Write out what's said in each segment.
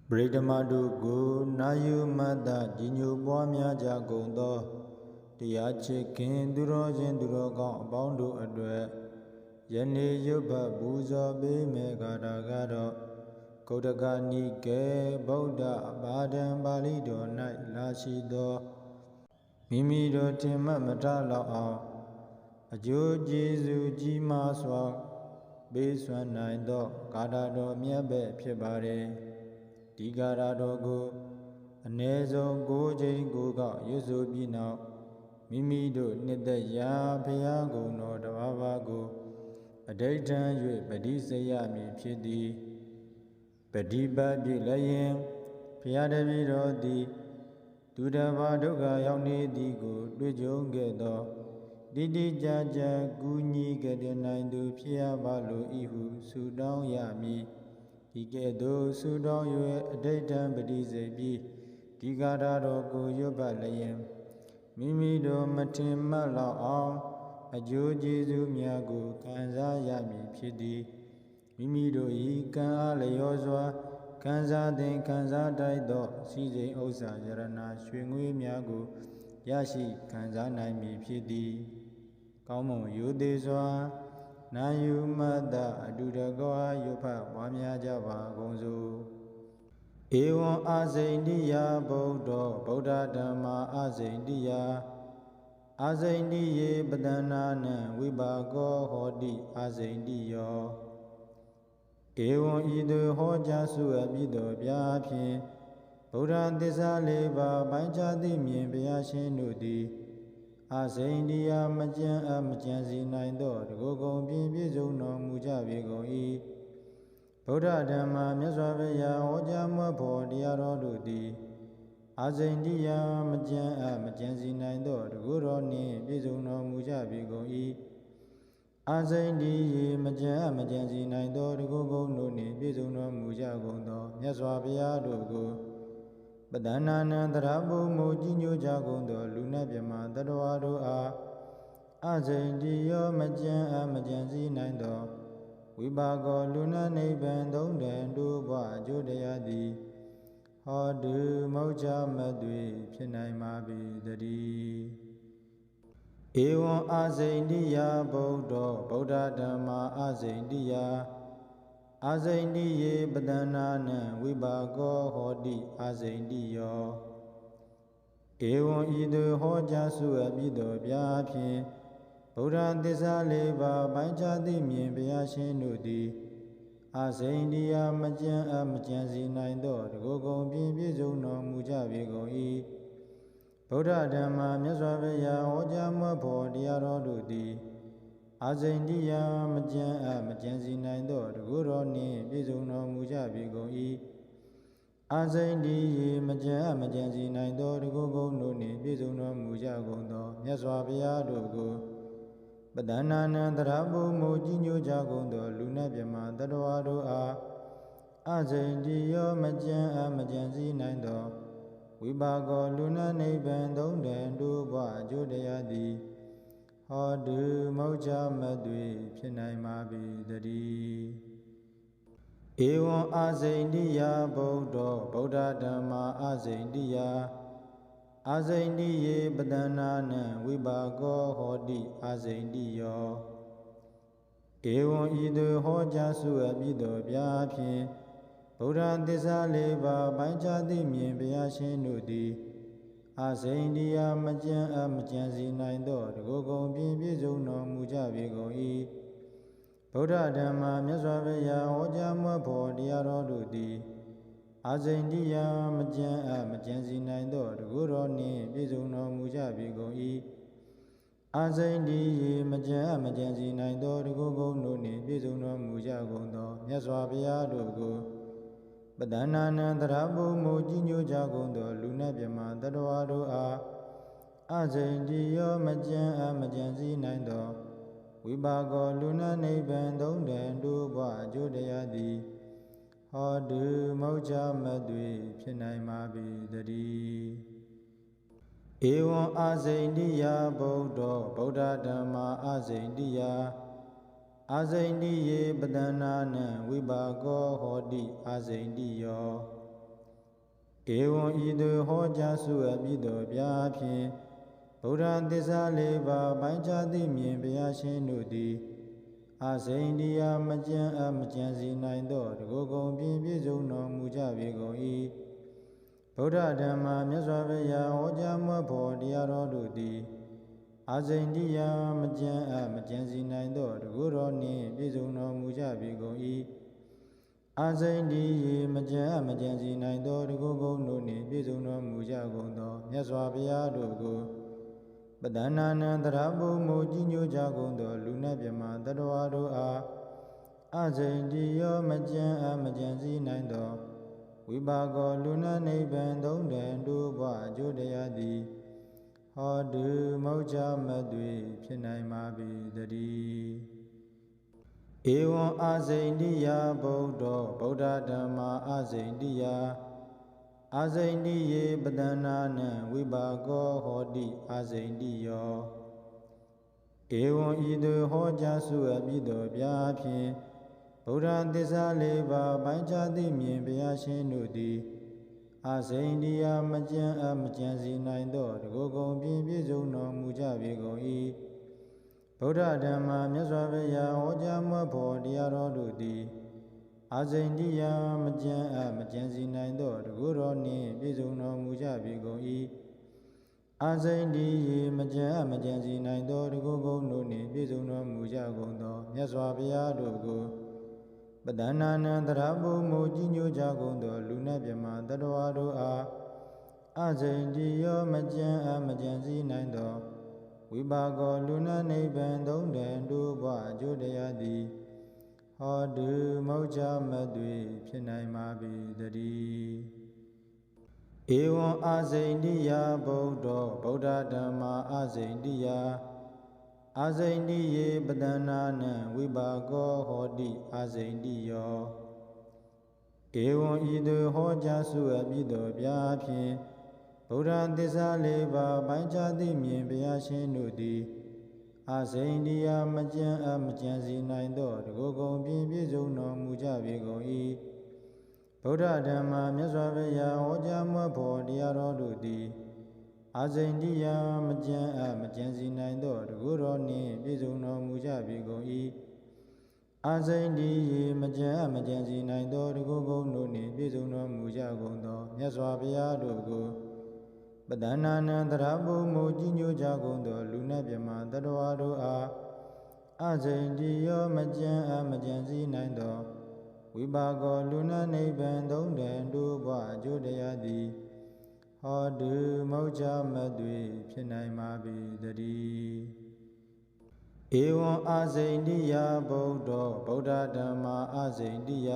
ပရိဓမတုကိုနာယုမတ္တကြီးညိုပွားများကြကုန်သောတရားချစ်ခင်သူတော်ချင်းသူတော်ကောင်းအပေါင်းတို့အတွက်ယနေ့ရုပ်ဘပူဇော်ပေးမယ်ဂါထာကတော့ဂုတ္တကနိကေဗုဒ္ဓဘာဒံပါဠိတော်၌လာရှိသောမိမိတို့ထင်မှတ်မထားလောက်အောင်အကျိုးကျေးဇူးကြီးမားစွာပေးစွမ်းနိုင်သောဂါထာတော်မြတ်ပဲဖြစ်ပါတယ်ဒီဂါထာတော်ကိုအ ਨੇ ဆုံး9ချိန်9ခေါက်ရွတ်ဆိုပြီးနောက်မိမိတို့နှစ်သက်ရာဘုရားကုံတော်တစ်ပါးပါးကိုအဓိဋ္ဌာန်၍ပဋိစ္စယမည်ဖြစ်သည်ပฏิပတ်ပြည့်လည်းရင်ဘုရားတပည့်တော်သည်သူတစ်ပါးဒုက္ခရောက်နေသည်ကိုတွေ့ကြုံခဲ့သောတိတိကျကျကူညီကယ်တင်နိုင်သူဖြစ်ရပါလို၏ဟုဆုတောင်းရမည်ဒီကဲ့သို့ဆုတောင်း၍အဓိဋ္ဌာန်ပဋိစေပြီးဒီဂါထာတော်ကိုရွတ်ပတ်လျင်မိမိတို့မထင်မှတ်လောက်အောင်အကျိုးကျေးဇူးများကိုခံစားရမည်ဖြစ်သည်မိမိတို့၏ကံအားလျော်စွာခံစားသင်ခံစားတိုက်သောစီစဉ်ဥစ္စာယရနာရွှေငွေများကိုရရှိခံစားနိုင်မည်ဖြစ်သည်ကောင်းမွန်ရိုသေစွာနာယုမတ္တအတုတကောရွတ်ဖတ်ပွားများကြပါကုန်စို့ဧဝံအာစိန္တိယဗုဒ္ဓောဗုဒ္ဓဓမ္မာအာစိန္တိယအာစိန္တိယေပတနာနံဝိပါကောဟောတိအာစိန္တိယောဧဝံဤသို့ဟောကြားစုအပ်ပြီးသောဗျာဖြင့်ဗုဒ္ဓသစ္စာလေးပါးပိုင်းခြားသိမြင်ဘုရားရှင်တို့သည်အာစိန္တိယမကြံအပ်မကြံစီနိုင်သောတကုကုံပြည့်ပြည့်စုံတော်မူကြပေကုန်၏ဗုဒ္ဓဓမ္မာမြတ်စွာဘုရားဟောကြားမွတ်ဖော်တရားတော်တို့သည်အာစိန္တိယမကြံအပ်မကြံစီနိုင်သောတကုတော်နှင့်ပြည့်စုံတော်မူကြပေကုန်၏အာစိန္တိယေမကြံအပ်မကြံစီနိုင်သောတကုကုံတို့နှင့်ပြည့်စုံတော်မူကြကုန်သောမြတ်စွာဘုရားတို့ကိုပတ္တနာနံတရပုမူကြီးညိုကြကုန်သောလူနတ်မြမတတဝါတို့အားအာစိန္တိယောမကြံအပ်မကြံစီနိုင်သောဝိပါကောလူနတ်နိဗ္ဗာန်သုံးတန်တို့ဘဝအကျိုးတရားသည်ဟောတုမောချမသွေဖြစ်နိုင်ပါပေတည်းဧဝံအာစိန္တိယဗုဒ္ဓောဗုဒ္ဓဓမ္မာအာစိန္တိယအာစိန္တိယေပတနာနံဝိပါကောဟောတိအာစိန္တိယောဧဝံဤသို့ဟောကြားစုအပ်ပြီးသောဗျာဖြင့်ဗုဒ္ဓသစ္စာလေးပါးပိုင်းခြားသိမြင်ဘုရားရှင်တို့သည်အာစိန္တိယမကြံအပ်မကြံစီနိုင်သောတကုကုံပြည့်ပြည့်စုံတော်မူကြပေကုန်၏ဗုဒ္ဓဓမ္မာမြတ်စွာဘုရားဟောကြားမွတ်ဖော်တရားတော်တို့သည်အာစိန္တိယမကြံအပ်မကြံစီနိုင်သောတကုတော်နှင့်ပြည့်စုံတော်မူကြပေကုန်၏အာစိန္တိယေမကြံအပ်မကြံစီနိုင်သောတကုကုံတို့နှင့်ပြည့်စုံတော်မူကြကုန်သောမြတ်စွာဘုရားတို့ကိုပတ္တနာနံတရပုမူကြီးညိုကြကုန်သောလူနတ်မြမတတဝါတို့အားအာစိန္တိယောမကြံအပ်မကြံစီနိုင်သောဝိပါကောလူနတ်နိဗ္ဗာန်သုံးတန်တို့ဘဝအကျိုးတရားသည်ဟောတုမောချမသွေဖြစ်နိုင်ပါပေတည်းဧဝံအာစိန္တိယဗုဒ္ဓောဗုဒ္ဓဓမ္မာအာစိန္တိယအာစိန္တိယေပတနာနံဝိပါကောဟောတိအာစိန္တိယောဧဝံဤသို့ဟောကြားစုအပ်ပြီးသောဗျာဖြင့်ဗုဒ္ဓသစ္စာလေးပါးပိုင်းခြားသိမြင်ဘုရားရှင်တို့သည်အာစိန္တိယမကြံအပ်မကြံစီနိုင်သောတကုကုံပြည့်ပြည့်စုံတော်မူကြပေကုန်၏ဗုဒ္ဓဓမ္မာမြတ်စွာဘုရားဟောကြားမွတ်ဖော်တရားတော်တို့သည်အာစိန္တိယမကြံအပ်မကြံစီနိုင်သောတကုတော်နှင့်ပြည့်စုံတော်မူကြပေကုန်၏အာစိန္တိယေမကြံအပ်မကြံစီနိုင်သောတကုကုံတို့နှင့်ပြည့်စုံတော်မူကြကုန်သောမြတ်စွာဘုရားတို့ကိုပတ္တနာနံတရပုမူကြီးညိုကြကုန်သောလူနတ်မြမတတဝါတို့အားအာစိန္တိယောမကြံအပ်မကြံစီနိုင်သောဝိပါကောလူနတ်နိဗ္ဗာန်သုံးတန်တို့ဘဝအကျိုးတရားသည်ဟောတုမောချမသွေဖြစ်နိုင်ပါပေတည်းဧဝံအာစိန္တိယဗုဒ္ဓောဗုဒ္ဓဓမ္မာအာစိန္တိယအာစိန္တိယေပတနာနံဝိပါကောဟောတိအာစိန္တိယော ဧဝံဤသို့ဟောကြားစုအပ်ပြီးသောဗျာဖြင့်ဗုဒ္ဓသစ္စာလေးပါးပိုင်းခြားသိမြင်ဘုရားရှင်တို့သည်အာစိန်တရားမကြံမကြံစီနိုင်သောတကုကုံပြည့်ပြည့်စုံတော်မူကြပေကုန်၏ဗုဒ္ဓဓမ္မမြတ်စွာဘုရားဟောကြားမွတ်ဖော်တရားတော်တို့သည်အာစိန်တရားမကြံမကြံစီနိုင်သောတကုတော်နှင့်ပြည့်စုံတော်မူကြပေကုန်၏အာစိန်ဒီရေမကြံမကြံစီနိုင်သောတကုကုံတို့နှင့်ပြည့်စုံတော်မူကြကုန်သောမြတ်စွာဘုရားတို့ကိုပဒနာနံတရဘုံမူကြီးညိုကြကုန်သောလူနတ်မြမတတဝါတို့အားအာစိန်ဒီရောမကြံမကြံစီနိုင်သောဝိပါကောလူနတ်နိဗ္ဗာန်သုံးတန်တို့ဘဝအကျိုးတရားသည်ဟောတုမောချမသွေဖြစ်နိုင်ပါပေတည်းဧဝံအာစိန်တိယဗုဒ္ဓဗုဒ္ဓဓမ္မာအာစိန်တိယအာစိန်တိယေပတနာနံဝိပါကောဟောတိအာစိန်တိယောဧဝံဤသို့ဟောကြားစုအပ်ပြီးသောဗျာဖြင့်ဗုဒ္ဓသစ္စာလေးပါးပိုင်းခြားသိမြင်ဘုရားရှင်တို့သည်အာစိန်တရားမကြံမကြံစီနိုင်သောတကုကုံပြည့်ပြည့်စုံတော်မူကြပေကုန်၏ဗုဒ္ဓဓမ္မမြတ်စွာဘုရားဟောကြားမွတ်ဖော်တရားတော်တို့သည်အာစိန်တရားမကြံမကြံစီနိုင်သောတကုတော်နှင့်ပြည့်စုံတော်မူကြပေကုန်၏အာစိန်ဒီရေမကြံမကြံစီနိုင်သောတကုကုံတို့နှင့်ပြည့်စုံတော်မူကြကုန်သောမြတ်စွာဘုရားတို့ကိုပဒနာနံတရဘုံမူကြီးညိုကြကုန်သောလူနတ်မြမတတဝါတို့အားအာစိန်ဒီရောမကြံမကြံစီနိုင်သောဝိပါကောလူနတ်နိဗ္ဗာန်သုံးတန်တို့ဘဝအကျိုးတရားသည်ဟောတုမောချမသွေဖြစ်နိုင်ပါပေတည်းဧဝံအာစိန်တိယဗုဒ္ဓဗုဒ္ဓဓမ္မာအာစိန်တိယအာစိန်တိယေပတနာနံဝိပါကောဟောတိအာစိန်တိယောဧဝံဤသို့ဟောကြားစုအပ်ပြီးသောဗျာဖြင့်ဗုဒ္ဓသစ္စာလေးပါးပိုင်းခြားသိမြင်ဘုရားရှင်တို့သည်အာစိန်တရားမကြံမကြံစီနိုင်သောတကုကုံပြည့်ပြည့်စုံတော်မူကြပေကုန်၏ဗုဒ္ဓဓမ္မမြတ်စွာဘုရားဟောကြားမွတ်ဖော်တရားတော်တို့သည်အာစိန်တရားမကြံမကြံစီနိုင်သောတကုတော်နှင့်ပြည့်စုံတော်မူကြပေကုန်၏အာစိန်ဒီရေမကြံမကြံစီနိုင်သောတကုကုံတို့နှင့်ပြည့်စုံတော်မူကြကုန်သောမြတ်စွာဘုရားတို့ကိုပဒနာနံတရဘုံမူကြီးညိုကြကုန်သောလူနတ်မြမတတဝါတို့အားအာစိန်ဒီရောမကြံမကြံစီနိုင်သောဝိပါကောလူနတ်နိဗ္ဗာန်သုံးတန်တို့ဘဝအကျိုးတရားသည်ဟောတုမောချမသွေဖြစ်နိုင်ပါပေတည်းဧဝံအာစိန်တိယဗုဒ္ဓဗုဒ္ဓဓမ္မာအာစိန်တိယ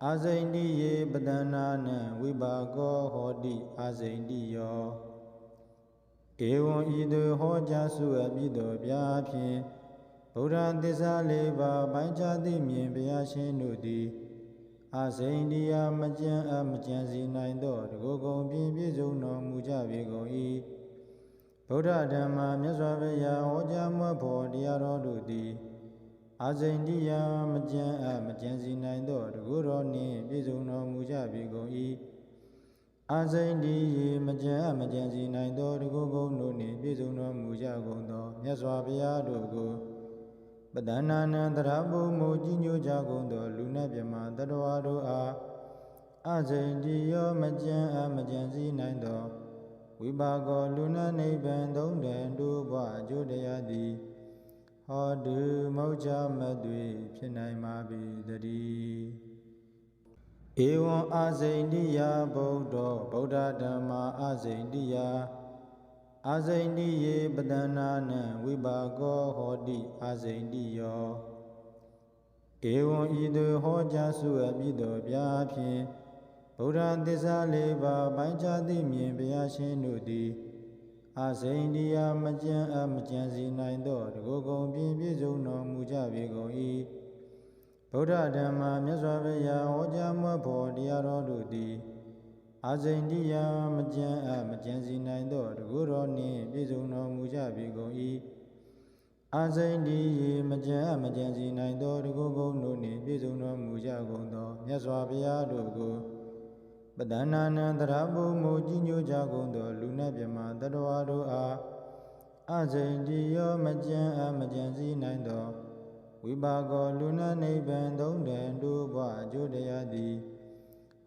အာစိန်တိယေပတနာနံဝိပါကောဟောတိအာစိန်တိယောဧဝံဤသို့ဟောကြားစုအပ်ပြီးသောဗျာဖြင့်ဗုဒ္ဓသစ္စာလေးပါးပိုင်းခြားသိမြင်ဘုရားရှင်တို့သည်အာစိန်တရားမကြံမကြံစီနိုင်သောတကုကုံပြည့်ပြည့်စုံတော်မူကြပေကုန်၏ဗုဒ္ဓဓမ္မမြတ်စွာဘုရားဟောကြားမွတ်ဖော်တရားတော်တို့သည်အာစိန်တရားမကြံမကြံစီနိုင်သောတကုတော်နှင့်ပြည့်စုံတော်မူကြပေကုန်၏အာစိန်ဒီရေမကြံမကြံစီနိုင်သောတကုကုံတို့နှင့်ပြည့်စုံတော်မူကြကုန်သောမြတ်စွာဘုရားတို့ကိုပဒနာနံတရဘုံမူကြီးညိုကြကုန်သောလူနတ်မြမတတဝါတို့အားအာစိန်ဒီရောမကြံမကြံစီနိုင်သောဝိပါကောလူနတ်နိဗ္ဗာန်သုံးတန်တို့ဘဝအကျိုးတရားသည်ဟောတုမောချမသွေဖြစ်နိုင်ပါပေတည်းဧဝံအာစိန်တိယဗုဒ္ဓဗုဒ္ဓဓမ္မာအာစိန်တိယအာစိန်တိယေပတနာနံဝိပါကောဟောတိအာစိန်တိယောဧဝံဤသို့ဟောကြားစုအပ်ပြီးသောဗျာဖြင့်ဗုဒ္ဓသစ္စာလေးပါးပိုင်းခြားသိမြင်ဘုရားရှင်တို့သည်အာစိန်တရားမကြံမကြံစီနိုင်သောတကုကုံပြည့်ပြည့်စုံတော်မူကြပေကုန်၏ဗုဒ္ဓဓမ္မမြတ်စွာဘုရားဟောကြားမွတ်ဖော်တရားတော်တို့သည်အာစိန်တရားမကြံမကြံစီနိုင်သောတကုတော်နှင့်ပြည့်စုံတော်မူကြပေကုန်၏အာစိန်ဒီရေမကြံမကြံစီနိုင်သောတကုကုံတို့နှင့်ပြည့်စုံတော်မူကြကုန်သောမြတ်စွာဘုရားတို့ကိုပ ပဒနာနံတရပုမူကြီးညိုကြကုန်သောလူနတ်မြမတတဝါတို့အားအစိန်တိယောမကြံမကြံစည်းနိုင်သောဝိပါကောလူနတ်နိဗ္ဗာန်သုံးတန်တို့ဘဝအကျိုးတရားသည်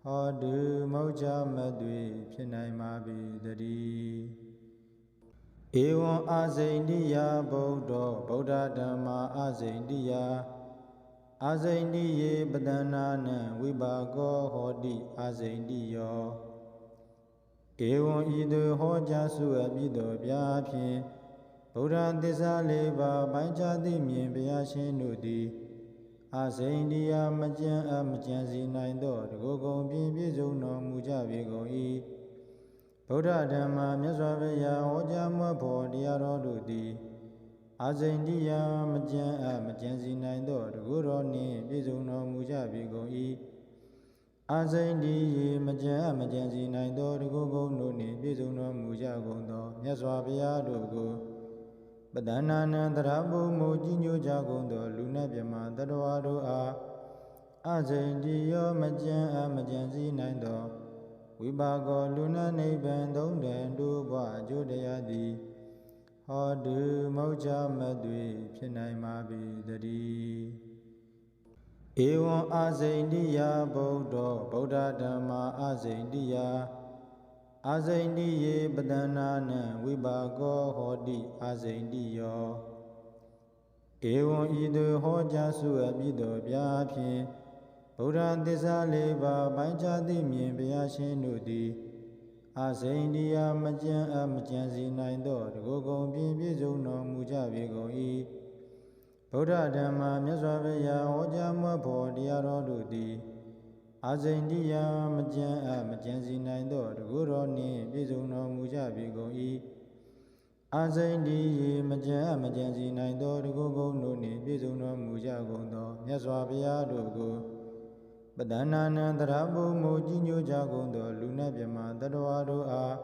ဟောတုမောချမသွေဖြစ်နိုင်ပါပေတည်းဧဝံအာစိန်တိယဗုဒ္ဓောဗုဒ္ဓဓမ္မာအာစိန်တိယအာစိန်တိယေပတနာနံဝိပါကောဟောတိအာစိန်တိယောဧဝံဤသို့ဟောကြားစုအပ်ပြီးသောဗျာဖြင့်ဗုဒ္ဓသစ္စာလေးပါးပိုင်းခြားသိမြင်ဘုရားရှင်တို့သည်အာစိန်တိယမကြံမကြံစီနိုင်သောတကုကုံပြည့်ပြည့်စုံတော်မူကြပေကုန်၏ဗုဒ္ဓဓမ္မာမြတ်စွာဘုရားဟောကြားမွတ်ဖို့တရားတော်တို့သည်အာစိန်တိယမကြံမကြံစီနိုင်သောတကုတော်နှင့်ပြည့်စုံတော်မူကြပေကုန်၏အာစိန်တိယေမကြံမကြံစီနိုင်သောတကုကုံတို့နှင့်ပြည့်စုံတော်မူကြကုန်သောမြတ်စွာဘုရားတို့ကိုပဒနာနံတရပုမူကြီးညိုကြကုန်သောလူနတ်မြမတတဝါတို့အားအစိန်တိယောမကြံမကြံစည်းနိုင်သောဝိပါကောလူနတ်နိဗ္ဗာန်သုံးတန်တို့ဘဝအကျိုးတရားသည်ဟောတုမောချမသွေဖြစ်နိုင်ပါပေတည်းဧဝံအာစိန်တိယဗုဒ္ဓောဗုဒ္ဓဓမ္မာအာစိန်တိယအာစိန်တိယေပတနာနံဝိပါကောဟောတိအာစိန်တိယောဧဝံဤသို့ဟောကြားစုအပ်ပြီးသောဗျာဖြင့်ဗုဒ္ဓသစ္စာလေးပါးပိုင်းခြားသိမြင်ဘုရားရှင်တို့သည်အာစိန်တိယမကြံမကြံစီနိုင်သောတကုကုံပြည့်ပြည့်စုံတော်မူကြပေကုန်၏ဗုဒ္ဓဓမ္မာမြတ်စွာဘုရားဟောကြားမွတ်ဖို့တရားတော်တို့သည်အာစိန်တိယမကြံမကြံစီနိုင်သောတကုတော်နှင့်ပြည့်စုံတော်မူကြပေကုန်၏အာစိန်တိယေမကြံမကြံစီနိုင်သောတကုကုံတို့နှင့်ပြည့်စုံတော်မူကြကုန်သောမြတ်စွာဘုရားတို့ကိုပဒနာနံတရပုမူကြီးညိုကြကုန်သောလူနတ်မြမတတဝါတို့အား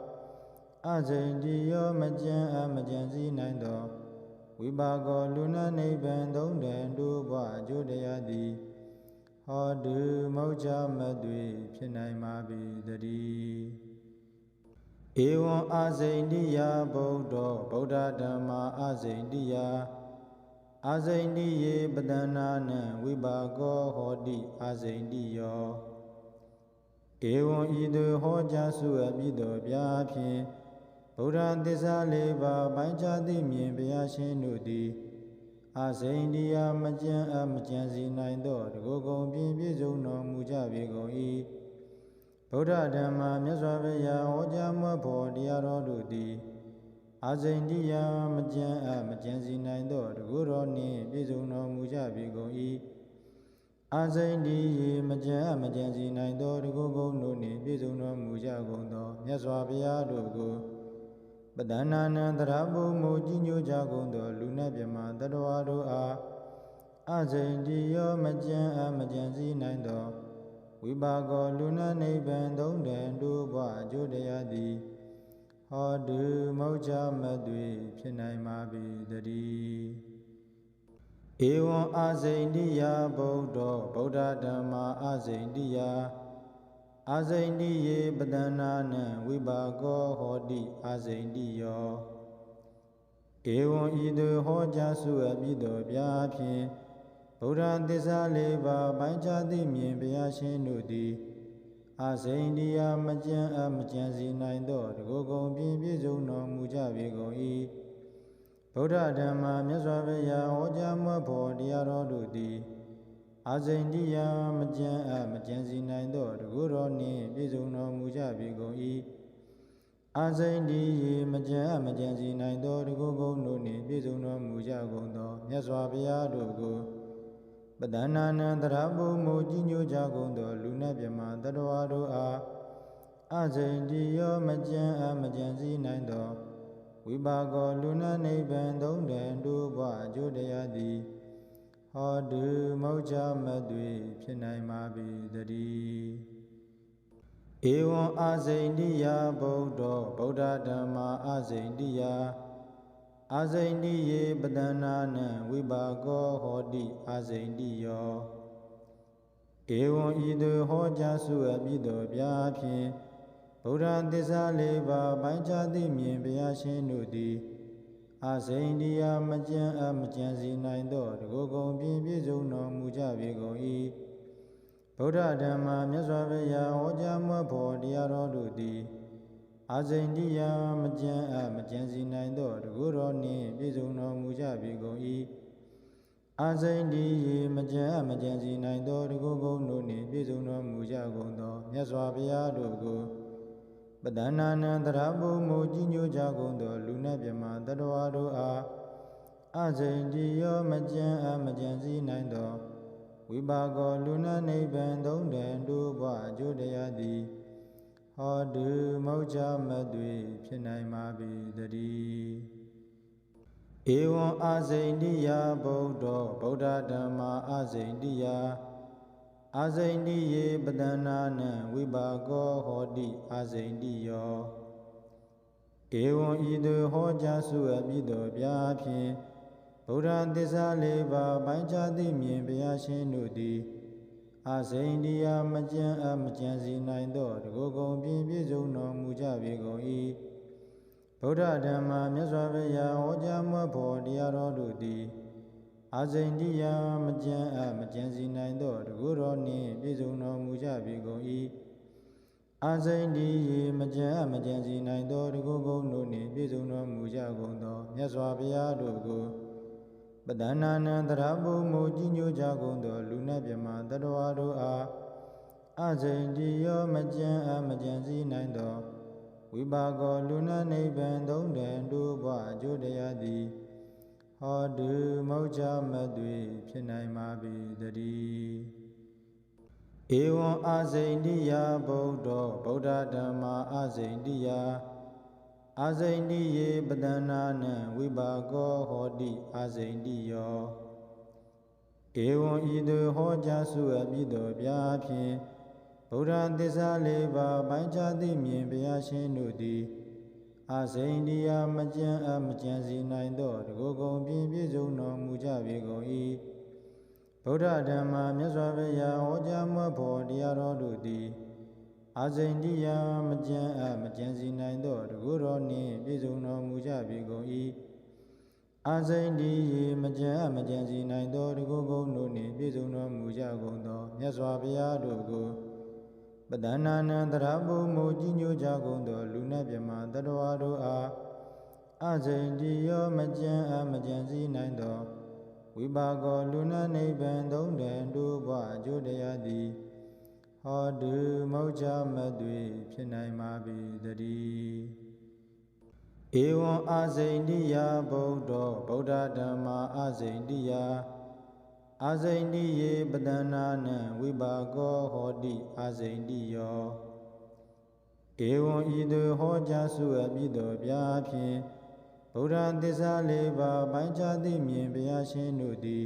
အစိန်တိယောမကြံမကြံစည်းနိုင်သောဝိပါကောလူနတ်နိဗ္ဗာန်သုံးတန်တို့ဘဝအကျိုးတရားသည်ဟောတုမောချမသွေဖြစ်နိုင်ပါပေတည်းဧဝံအာစိန်တိယဗုဒ္ဓောဗုဒ္ဓဓမ္မာအာစိန်တိယအာစိန်တိယေပတနာနံဝိပါကောဟောတိအာစိန်တိယောဧဝံဤသို့ဟောကြားစုအပ်ပြီးသောဗျာဖြင့်ဗုဒ္ဓသစ္စာလေးပါးပိုင်းခြားသိမြင်ဘုရားရှင်တို့သည်အာစိန်တိယမကြံမကြံစီနိုင်သောတကုကုံပြည့်ပြည့်စုံတော်မူကြပေကုန်၏ဗုဒ္ဓဓမ္မာမြတ်စွာဘုရားဟောကြားမွတ်ဖို့တရားတော်တို့သည်အာစိန်တိယမကြံမကြံစီနိုင်သောတကုတော်နှင့်ပြည့်စုံတော်မူကြပေကုန်၏အာစိန်တိယေမကြံမကြံစီနိုင်သောတကုကုံတို့နှင့်ပြည့်စုံတော်မူကြကုန်သောမြတ်စွာဘုရားတို့ကိုပဒနာနံတရပုမူကြီးညိုကြကုန်သောလူနတ်မြမတတဝါတို့အားအစိန်တိယောမကြံမကြံစည်းနိုင်သောဝိပါကောလူနတ်နိဗ္ဗာန်သုံးတန်တို့ဘဝအကျိုးတရားသည်ဟောတုမောချမသွေဖြစ်နိုင်ပါပေတည်းဧဝံအာစိန်တိယဗုဒ္ဓောဗုဒ္ဓဓမ္မာအာစိန်တိယအာစိန်တိယေပတနာနံဝိပါကောဟောတိအာစိန်တိယောဧဝံဤသို့ဟောကြားစုအပ်ပြီးသောဗျာဖြင့်ဗုဒ္ဓသစ္စာလေးပါးပိုင်းခြားသိမြင်ဘုရားရှင်တို့သည်အာစိန်တိယမကြံမကြံစီနိုင်သောတကုကုံပြည့်ပြည့်စုံတော်မူကြပေကုန်၏ဗုဒ္ဓဓမ္မာမြတ်စွာဘုရားဟောကြားမွတ်ဖို့တရားတော်တို့သည်အာစိန်တိယမကြံမကြံစီနိုင်သောတကုတော်နှင့်ပြည့်စုံတော်မူကြပေကုန်၏အာစိန်တိယေမကြံမကြံစီနိုင်သောတကုကုံတို့နှင့်ပြည့်စုံတော်မူကြကုန်သောမြတ်စွာဘုရားတို့ကိုပဒနာနံတရပုမူကြီးညိုကြကုန်သောလူနတ်မြမတတဝါတို့အားအစိန်တိယောမကြံမကြံစည်းနိုင်သောဝိပါကောလူနတ်နိဗ္ဗာန်သုံးတန်တို့ဘဝအကျိုးတရားသည်ဟောတုမောချမသွေဖြစ်နိုင်ပါပေတည်းဧဝံအာစိန်တိယဗုဒ္ဓောဗုဒ္ဓဓမ္မာအာစိန်တိယအာစိန်တိယေပတနာနံဝိပါကောဟောတိအာစိန်တိယော ဧဝံဤသို့ဟောကြားစုအပ်ပြီးသောဗျာဖြင့်ဗုဒ္ဓသစ္စာလေးပါးပိုင်းခြားသိမြင်ဘုရားရှင်တို့သည်အာစိန်တရားမကြံမကြံစီနိုင်သောတကုကုံပြည့်ပြည့်စုံတော်မူကြပေကုန်၏ဗုဒ္ဓဓမ္မမြတ်စွာဘုရားဟောကြားမွတ်ဖော်တရားတော်တို့သည်အာစိန်တရားမကြံမကြံစီနိုင်သောတကုတော်နှင့်ပြည့်စုံတော်မူကြပေကုန်၏အာစိန်ဒီရေမကြံမကြံစီနိုင်သောတကုကုံတို့နှင့်ပြည့်စုံတော်မူကြကုန်သောမြတ်စွာဘုရားတို့ကိုပဒနာနံတရဘုံမူကြီးညိုကြကုန်သောလူနတ်မြမတတဝါတို့အားအာစိန်ဒီရောမကြံမကြံစီနိုင်သောဝိပါကောလူနတ်နိဗ္ဗာန်သုံးတန်တို့ဘဝအကျိုးတရားသည်ဟောတုမောချမသွေဖြစ်နိုင်ပါပေတည်းဧဝံအာစိန်တိယဗုဒ္ဓောဗုဒ္ဓဓမ္မာအာစိန်တိယအာစိန်တိယေပတနာနံဝိပါကောဟောတိအာစိန်တိယောဧဝံဤသို့ဟောကြားစုအပ်ပြီးသောဗျာဖြင့်ဗုဒ္ဓသစ္စာလေးပါးပိုင်းခြားသိမြင်ဘုရားရှင်တို့သည်အာစိန်တရားမကြံမကြံစီနိုင်သောတကုကုံပြည့်ပြည့်စုံတော်မူကြပေကုန်၏ဗုဒ္ဓဓမ္မမြတ်စွာဘုရားဟောကြားမွတ်ဖော်တရားတော်တို့သည်အာစိန်တရားမကြံမကြံစီနိုင်သောတကုတော်နှင့်ပြည့်စုံတော်မူကြပေကုန်၏အာစိန်ဒီရေမကြံမကြံစီနိုင်သောတကုကုံတို့နှင့်ပြည့်စုံတော်မူကြကုန်သောမြတ်စွာဘုရားတို့ကိုပဒနာနံတရဘုံမူကြီးညိုကြကုန်သောလူနတ်မြမတတဝါတို့အားအာစိန်ဒီရောမကြံမကြံစီနိုင်သောဝိပါကောလူနတ်နိဗ္ဗာန်သုံးတန်တို့ဘဝအကျိုးတရားသည်ဟောတုမောချမသွေဖြစ်နိုင်ပါပေတည်းဧဝံအာစိန်တိယဗုဒ္ဓောဗုဒ္ဓဓမ္မာအာစိန်တိယအာစိန်တိယေပတနာနံဝိပါကောဟောတိအာစိန်တိယောဧဝံဤသို့ဟောကြားစုအပ်ပြီးသောဗျာဖြင့်ဗုဒ္ဓသစ္စာလေးပါးပိုင်းခြားသိမြင်ဘုရားရှင်တို့သည်အာစိန်တရားမကြံမကြံစီနိုင်သောတကုကုံပြည့်ပြည့်စုံတော်မူကြပေကုန်၏ဗုဒ္ဓဓမ္မမြတ်စွာဘုရားဟောကြားမွတ်ဖော်တရားတော်တို့သည်အာစိန်တရားမကြံမကြံစီနိုင်သောတကုတော်နှင့်ပြည့်စုံတော်မူကြပေကုန်၏အာစိန်ဒီရေမကြံမကြံစီနိုင်သောတကုကုံတို့နှင့်ပြည့်စုံတော်မူကြကုန်သောမြတ်စွာဘုရားတို့ကိုပဒနာနံတရဘုံမူကြီးညိုကြကုန်သောလူနတ်မြမတတဝါတို့အားအာစိန်ဒီရောမကြံမကြံစီနိုင်သောဝိပါကောလူနတ်နိဗ္ဗာန်သုံးတန်တို့ဘဝအကျိုးတရားသည်ဟောတုမောချမသွေဖြစ်နိုင်ပါပေတည်းဧဝံအာစိန်တိယဗုဒ္ဓောဗုဒ္ဓဓမ္မာအာစိန်တိယအာစိန်တိယေပတနာနံဝိပါကောဟောတိအာစိန်တိယောဧဝံဤသို့ဟောကြားစုအပ်ပြီးသောဗျာဖြင့်ဗုဒ္ဓသစ္စာလေးပါးပိုင်းခြားသိမြင်ဘုရားရှင်တို့သည်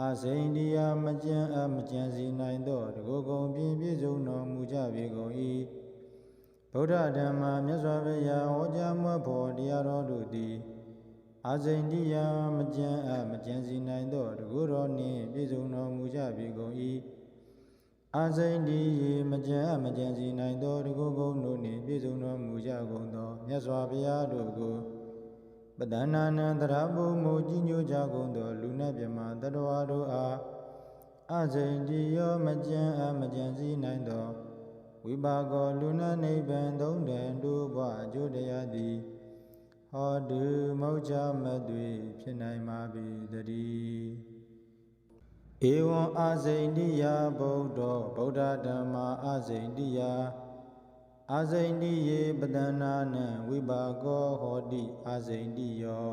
အာစိန်တရားမကြံမကြံစီနိုင်သောတကုကုံပြည့်ပြည့်စုံတော်မူကြပေကုန်၏ဗုဒ္ဓဓမ္မမြတ်စွာဘုရားဟောကြားမွတ်ဖော်တရားတော်တို့သည်အာစိန်တရားမကြံမကြံစီနိုင်သောတကုတော်နှင့်ပြည့်စုံတော်မူကြပေကုန်၏အာစိန်ဒီရေမကြံမကြံစီနိုင်သောတကုကုံတို့နှင့်ပြည့်စုံတော်မူကြကုန်သောမြတ်စွာဘုရားတို့ကိုပဒနာနံတရဘုံမူကြီးညိုကြကုန်သောလူနတ်မြမတတဝါတို့အားအာစိန်ဒီရောမကြံမကြံစီနိုင်သောဝိပါကောလူနတ်နိဗ္ဗာန်သုံးတန်တို့ဘဝအကျိုးတရားသည်ဟောတုမောချမသွေဖြစ်နိုင်ပါပေတည်းဧဝံအာစိန်တိယဗုဒ္ဓောဗုဒ္ဓဓမ္မာအာစိန်တိယအာစိန်တိယေပတနာနံဝိပါကောဟောတိအာစိန်တိယော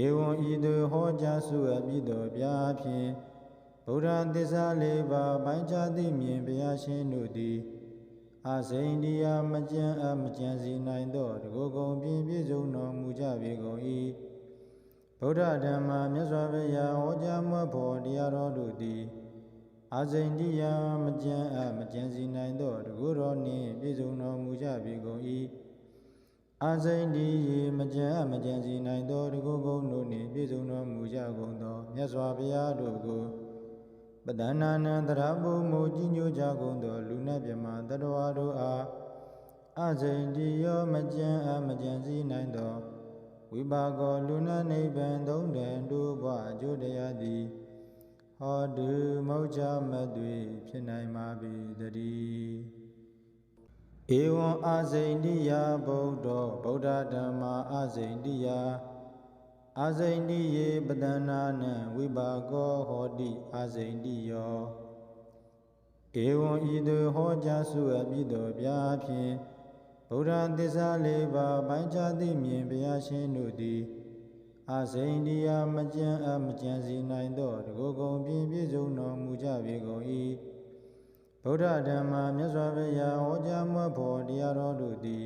ဧဝံဤသို့ဟောကြားစုအပ်ပြီးသောဗျာဖြင့်ဗုဒ္ဓသစ္စာလေးပါးပိုင်းခြားသိမြင်ဘုရားရှင်တို့သည်အာစိန်တရားမကြံမကြံစီနိုင်သောတကုကုံပြည့်ပြည့်စုံတော်မူကြပေကုန်၏ဗုဒ္ဓဓမ္မမြတ်စွာဘုရားဟောကြားမွတ်ဖော်တရားတော်တို့သည်အာစိန်တရားမကြံမကြံစီနိုင်သောတကုတော်နှင့်ပြည့်စုံတော်မူကြပေကုန်၏အာစိန်ဒီရေမကြံမကြံစီနိုင်သောတကုကုံတို့နှင့်ပြည့်စုံတော်မူကြကုန်သောမြတ်စွာဘုရားတို့ကိုပ ပဒနာနံတရပုမူကြီးညိုကြကုန်သောလူနတ်မြမတတဝါတို့အားအစိန်တိယောမကြံမကြံစည်းနိုင်သောဝိပါကောလူနတ်နိဗ္ဗာန်သုံးတန်တို့ဘဝအကျိုးတရားသည်ဟောတုမောက္ခမသွေဖြစ်နိုင်ပါပေတည်းဧဝံအာစိန်တိယဗုဒ္ဓောဗုဒ္ဓဓမ္မာအာစိန်တိယအာစိန်တိယေပတနာနံဝိပါကောဟောတိအာစိန်တိယောဧဝံဤသို့ဟောကြားစုအပ်ပြီးသောဗျာဖြင့်ဗုဒ္ဓသစ္စာလေးပါးပိုင်းခြားသိမြင်ဘုရားရှင်တို့သည်အာစိန်တိယမကြံမကြံစီနိုင်သောတကုကုံပြည့်ပြည့်စုံတော်မူကြပေကုန်၏ဗုဒ္ဓဓမ္မာမြတ်စွာဘုရားဟောကြားမွတ်ဖော်တရားတော်တို့သည်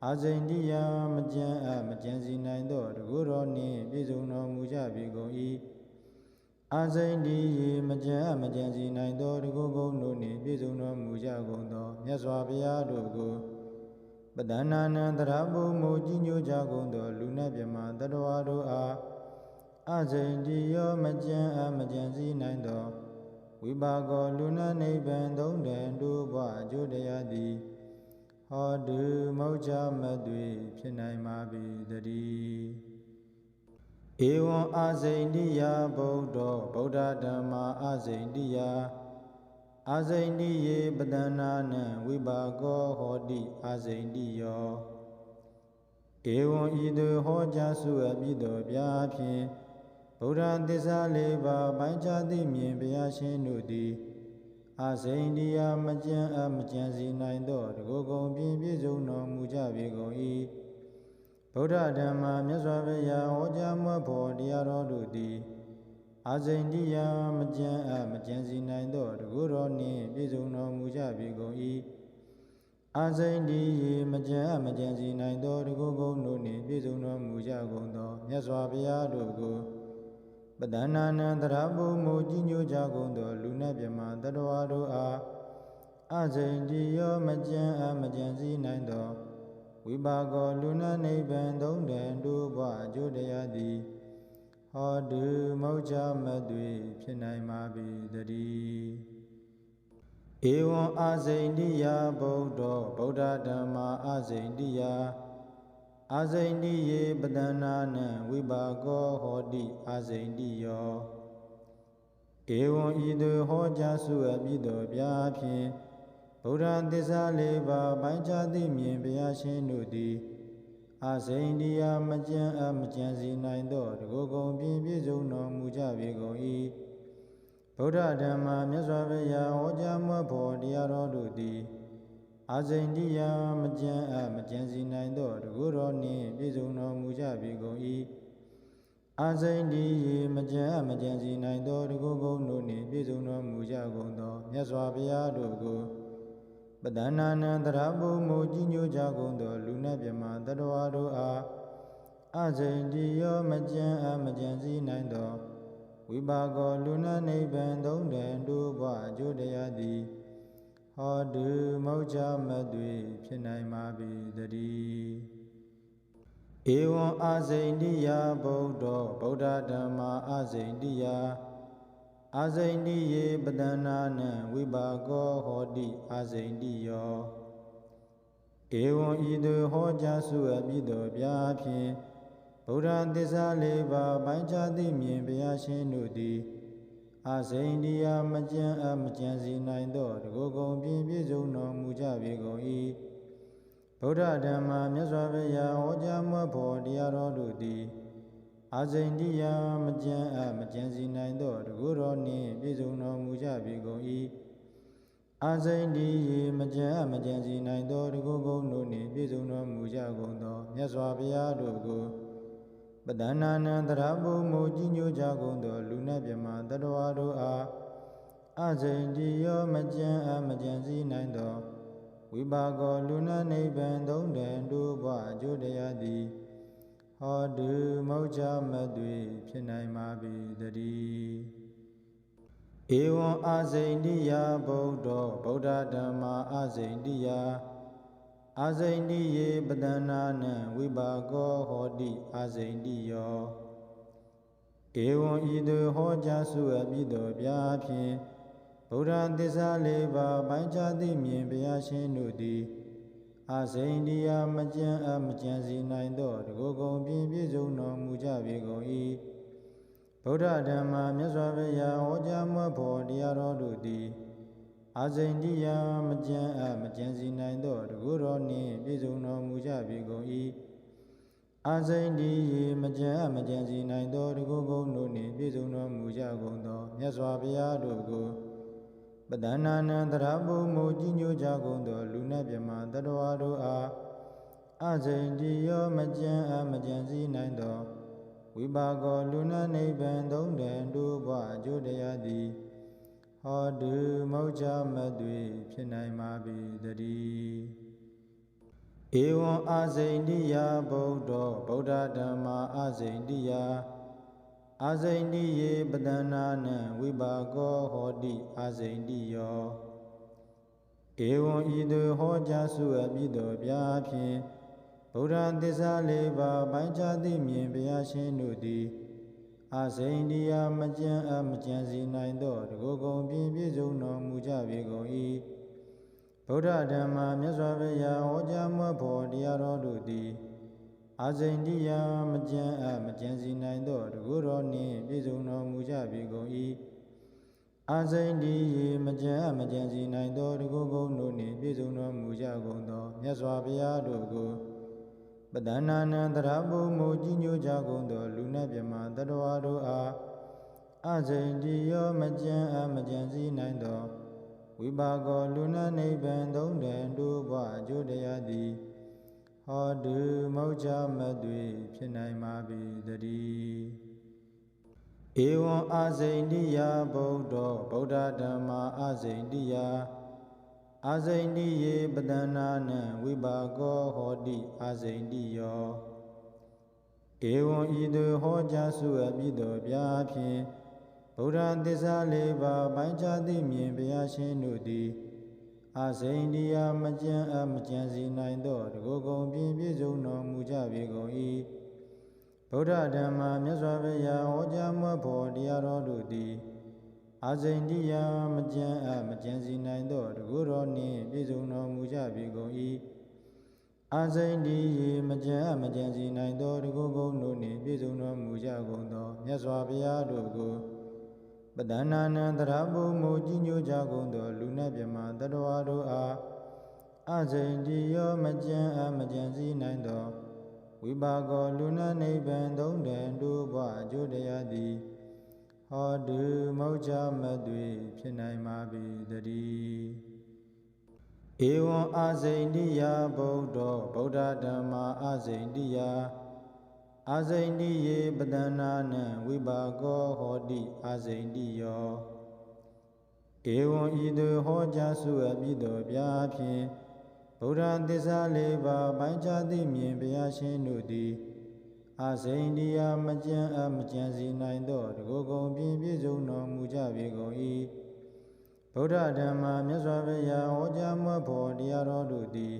အာစိန်တိယမကြံမကြံစီနိုင်သောတကုတော်နှင့်ပြည့်စုံတော်မူကြပေကုန်၏အာစိန်တိယေမကြံမကြံစီနိုင်သောတကုကုံတို့နှင့်ပြည့်စုံတော်မူကြကုန်သောမြတ်စွာဘုရားတို့ကိုပဒနာနံတရပုမူကြီးညိုကြကုန်သောလူနတ်မြမတတဝါတို့အားအစိန်တိယောမကြံမကြံစည်းနိုင်သောဝိပါကောလူနတ်နိဗ္ဗာန်သုံးတန်တို့ဘဝအကျိုးတရားသည်ဟောတုမောက္ခမသွေဖြစ်နိုင်ပါပေတည်းဧဝံအာစိန်တိယဗုဒ္ဓောဗုဒ္ဓဓမ္မာအာစိန်တိယအာစိန်တိယေပတနာနံဝိပါကောဟောတိအာစိန်တိယောဧဝံဤသို့ဟောကြားစုအပ်ပြီးသောဗျာဖြင့်ဗုဒ္ဓသစ္စာလေးပါးပိုင်းခြားသိမြင်ဘုရားရှင်တို့သည်အာစိန်တိယမကြံမကြံစီနိုင်သောတကုကုံပြည့်ပြည့်စုံတော်မူကြပေကုန်၏ဗုဒ္ဓဓမ္မာမြတ်စွာဘုရားဟောကြားမွတ်ဖော်တရားတော်တို့သည်အာစိန်တိယမကြံမကြံစီနိုင်သောတကုတော်နှင့်ပြည့်စုံတော်မူကြပေကုန်၏အာစိန်တိယေမကြံမကြံစီနိုင်သောတကုကုံတို့နှင့်ပြည့်စုံတော်မူကြကုန်သောမြတ်စွာဘုရားတို့ကိုပဒနာနံတရပုမူကြီးညိုကြကုန်သောလူနတ်မြမတတဝါတို့အားအစိန်တိယောမကြံမကြံစည်းနိုင်သောဝိပါကောလူနတ်နိဗ္ဗာန်သုံးတန်တို့ဘဝအကျိုးတရားသည်ဟောတုမောက္ခမသွေဖြစ်နိုင်ပါပေတည်းဧဝံအာစိန်တိယဗုဒ္ဓောဗုဒ္ဓဓမ္မာအာစိန်တိယအာစိန်တိယေပတနာနံဝိပါကောဟောတိအာစိန်တိယောဧဝံဤသို့ဟောကြားစုအပ်ပြီးသောဗျာဖြင့်ဗုဒ္ဓသစ္စာလေးပါးပိုင်းခြားသိမြင်ဘုရားရှင်တို့သည်အာစိန်တိယမကြံမကြံစီနိုင်သောတကုကုံပြည့်ပြည့်စုံတော်မူကြပေကုန်၏ဗုဒ္ဓဓမ္မာမြတ်စွာဘုရားဟောကြားမွတ်ဖော်တရားတော်တို့သည်အာစိန်တိယမကြံမကြံစီနိုင်သောတကုတော်နှင့်ပြည့်စုံတော်မူကြပေကုန်၏အာစိန်တိယေမကြံမကြံစီနိုင်သောတကုကုံတို့နှင့်ပြည့်စုံတော်မူကြကုန်သောမြတ်စွာဘုရားတို့ကိုပဒနာနံတရပုမူကြီးညိုကြကုန်သောလူနတ်မြမတတဝါတို့အားအစိန်တိယောမကြံမကြံစည်းနိုင်သောဝိပါကောလူနတ်နိဗ္ဗာန်သုံးတန်တို့ဘဝအကျိုးတရားသည်ဟောတုမောက္ခမသွေဖြစ်နိုင်ပါပေတည်းဧဝံအာစိန်တိယဗုဒ္ဓောဗုဒ္ဓဓမ္မာအာစိန်တိယအာစိန်တိယေပတနာနံဝိပါကောဟောတိအာစိန်တိယောဧဝံဤသို့ဟောကြားစုအပ်ပြီးသောဗျာဖြင့်ဗုဒ္ဓသစ္စာလေးပါးပိုင်းခြားသိမြင်ဘုရားရှင်တို့သည်အာစိန်တိယမကြံမကြံစီနိုင်သောတကုကုံပြည့်ပြည့်စုံတော်မူကြပေကုန်၏ဗုဒ္ဓဓမ္မာမြတ်စွာဘုရားဟောကြားမွတ်ဖော်တရားတော်တို့သည်အာစိန်တိယမကြံမကြံစီနိုင်သောတကုတော်နှင့်ပြည့်စုံတော်မူကြပေကုန်၏အာစိန်တိယေမကြံမကြံစီနိုင်သောတကုကုံတို့နှင့်ပြည့်စုံတော်မူကြကုန်သောမြတ်စွာဘုရားတို့ကိုပဒနာနံတရပုမူကြီးညိုကြကုန်သောလူနတ်မြမတတဝါတို့အားအစိန်တိယောမကြံမကြံစည်းနိုင်သောဝိပါကောလူနတ်နိဗ္ဗာန်သုံးတန်တို့ဘဝအကျိုးတရားသည်ဟောတုမောက္ခမသွေဖြစ်နိုင်ပါပေတည်းဧဝံအာစိန်တိယဗုဒ္ဓောဗုဒ္ဓဓမ္မာအာစိန်တိယအာစိန်တိယေပတနာနံဝိပါကောဟောတိအာစိန်တိယောဧ ဧဝံဤသို့ဟောကြားစုအပ်ပြီးသောဗျာဖြင့်ဗုဒ္ဓသစ္စာလေးပါးပိုင်းခြားသိမြင်ဘုရားရှင်တို့သည်အာစိန်တရားမကြံမကြံစီနိုင်သောတကုကုံပြည့်ပြည့်စုံတော်မူကြပေကုန်၏ဗုဒ္ဓဓမ္မမြတ်စွာဘုရားဟောကြားမွတ်ဖော်တရားတော်တို့သည်အာစိန်တရားမကြံမကြံစီနိုင်သောတကုတော်နှင့်ပြည့်စုံတော်မူကြပေကုန်၏အာစိန်ဒီရေမကြံမကြံစီနိုင်သောတကုကုံတို့နှင့်ပြည့်စုံတော်မူကြကုန်သောမြတ်စွာဘုရားတို့ကိုပဒနာနံတရဘုံမူကြီးညိုကြကုန်သောလူနတ်မြမတတဝါတို့အားအာစိန်ဒီရောမကြံမကြံစီနိုင်သောဝိပါကောလူနတ်နိဗ္ဗာန်သုံးတန်တို့ဘဝအကျိုးတရားသည်ဟောတုမောချမသွေဖြစ်နိုင်ပါပေတည်းဧဝံအာစိန်တိယဗုဒ္ဓောဗုဒ္ဓဓမ္မာအာစိန်တိယအာစိန်တိယေပတနာနံဝိပါကောဟောတိအာစိန်တိယောဧဝံဤသို့ဟောကြားစုအပ်ပြီးသောဗျာဖြင့်ဗုဒ္ဓသစ္စာလေးပါးပိုင်းခြားသိမြင်ဘုရားရှင်တို့သည်အာစိန်တရားမကြံမကြံစီနိုင်သောတကုကုံပြည့်ပြည့်စုံတော်မူကြပေကုန်၏ဗုဒ္ဓဓမ္မမြတ်စွာဘုရားဟောကြားမွတ်ဖော်တရားတော်တို့သည်အာစိန်တရားမကြံမကြံစီနိုင်သောတကုတော်နှင့်ပြည့်စုံတော်မူကြပေကုန်၏အာစိန်ဒီရေမကြံမကြံစီနိုင်သောတကုကုံတို့နှင့်ပြည့်စုံတော်မူကြကုန်သောမြတ်စွာဘုရားတို့ကိုပဒနာနံတရဘုံမူကြီးညိုကြကုန်သောလူနတ်မြမတတဝါတို့အားအာစိန်ဒီရောမကြံမကြံစီနိုင်သောဝိပါကောလူနတ်နိဗ္ဗာန်သုံးတန်တို့ဘဝအကျိုးတရားသည်ဟောတုမောချမသွေဖြစ်နိုင်ပါပေတည်းဧဝံအာစိန်တိယဗုဒ္ဓောဗုဒ္ဓဓမ္မာအာစိန်တိယအာစိန်တိယေပတနာနံဝိပါကောဟောတိအာစိန်တိယောဧဝံဤသို့ဟောကြားစုအပ်ပြီးသောဗျာဖြင့်ဗုဒ္ဓသစ္စာလေးပါးပိုင်းခြားသိမြင်ဘုရားရှင်တို့သည်အာစိန်တရားမကြံမကြံစီနိုင်သောတကုကုံပြည့်ပြည့်စုံတော်မူကြပေကုန်၏ဗုဒ္ဓဓမ္မမြတ်စွာဘုရားဟောကြားမွတ်ဖော်တရားတော်တို့သည်အာစိန်တရားမကြံမကြံစီနိုင်သောတကုတော်နှင့်ပြည့်စုံတော်မူကြပေကုန်၏အာစိန်ဒီရေမကြံမကြံစီနိုင်သောတကုကုံတို့နှင့်ပြည့်စုံတော်မူကြကုန်သောမြတ်စွာဘုရားတို့ကိုပဒနာနံတရဘုံမူကြီးညိုကြကုန်သောလူနတ်မြမတတဝါတို့အားအာစိန်ဒီရောမကြံမကြံစီနိုင်သောဝိပါကောလူနတ်နိဗ္ဗာန်သုံးတန်တို့ဘဝအကျိုးတရားသည်ဟောတုမောချမသွေဖြစ်နိုင်ပါပေတည်းဧဝံအာစိန်တိယဗုဒ္ဓောဗုဒ္ဓဓမ္မာအာစိန်တိယအာစိန်တိယေပတနာနံဝိပါကောဟောတိအာစိန်တိယောဧဝံဤသို့ဟောကြားစုအပ်ပြီးသောဗျာဖြင့်ဗုဒ္ဓသစ္စာလေးပါးပိုင်းခြားသိမြင်ဘုရားရှင်တို့သည်အာစိန်တရားမကြံမကြံစီနိုင်သောတကုကုံပြည့်ပြည့်စုံတော်မူကြပေကုန်၏ဗုဒ္ဓဓမ္မမြတ်စွာဘုရားဟောကြားမွတ်ဖော်တရားတော်တို့သည်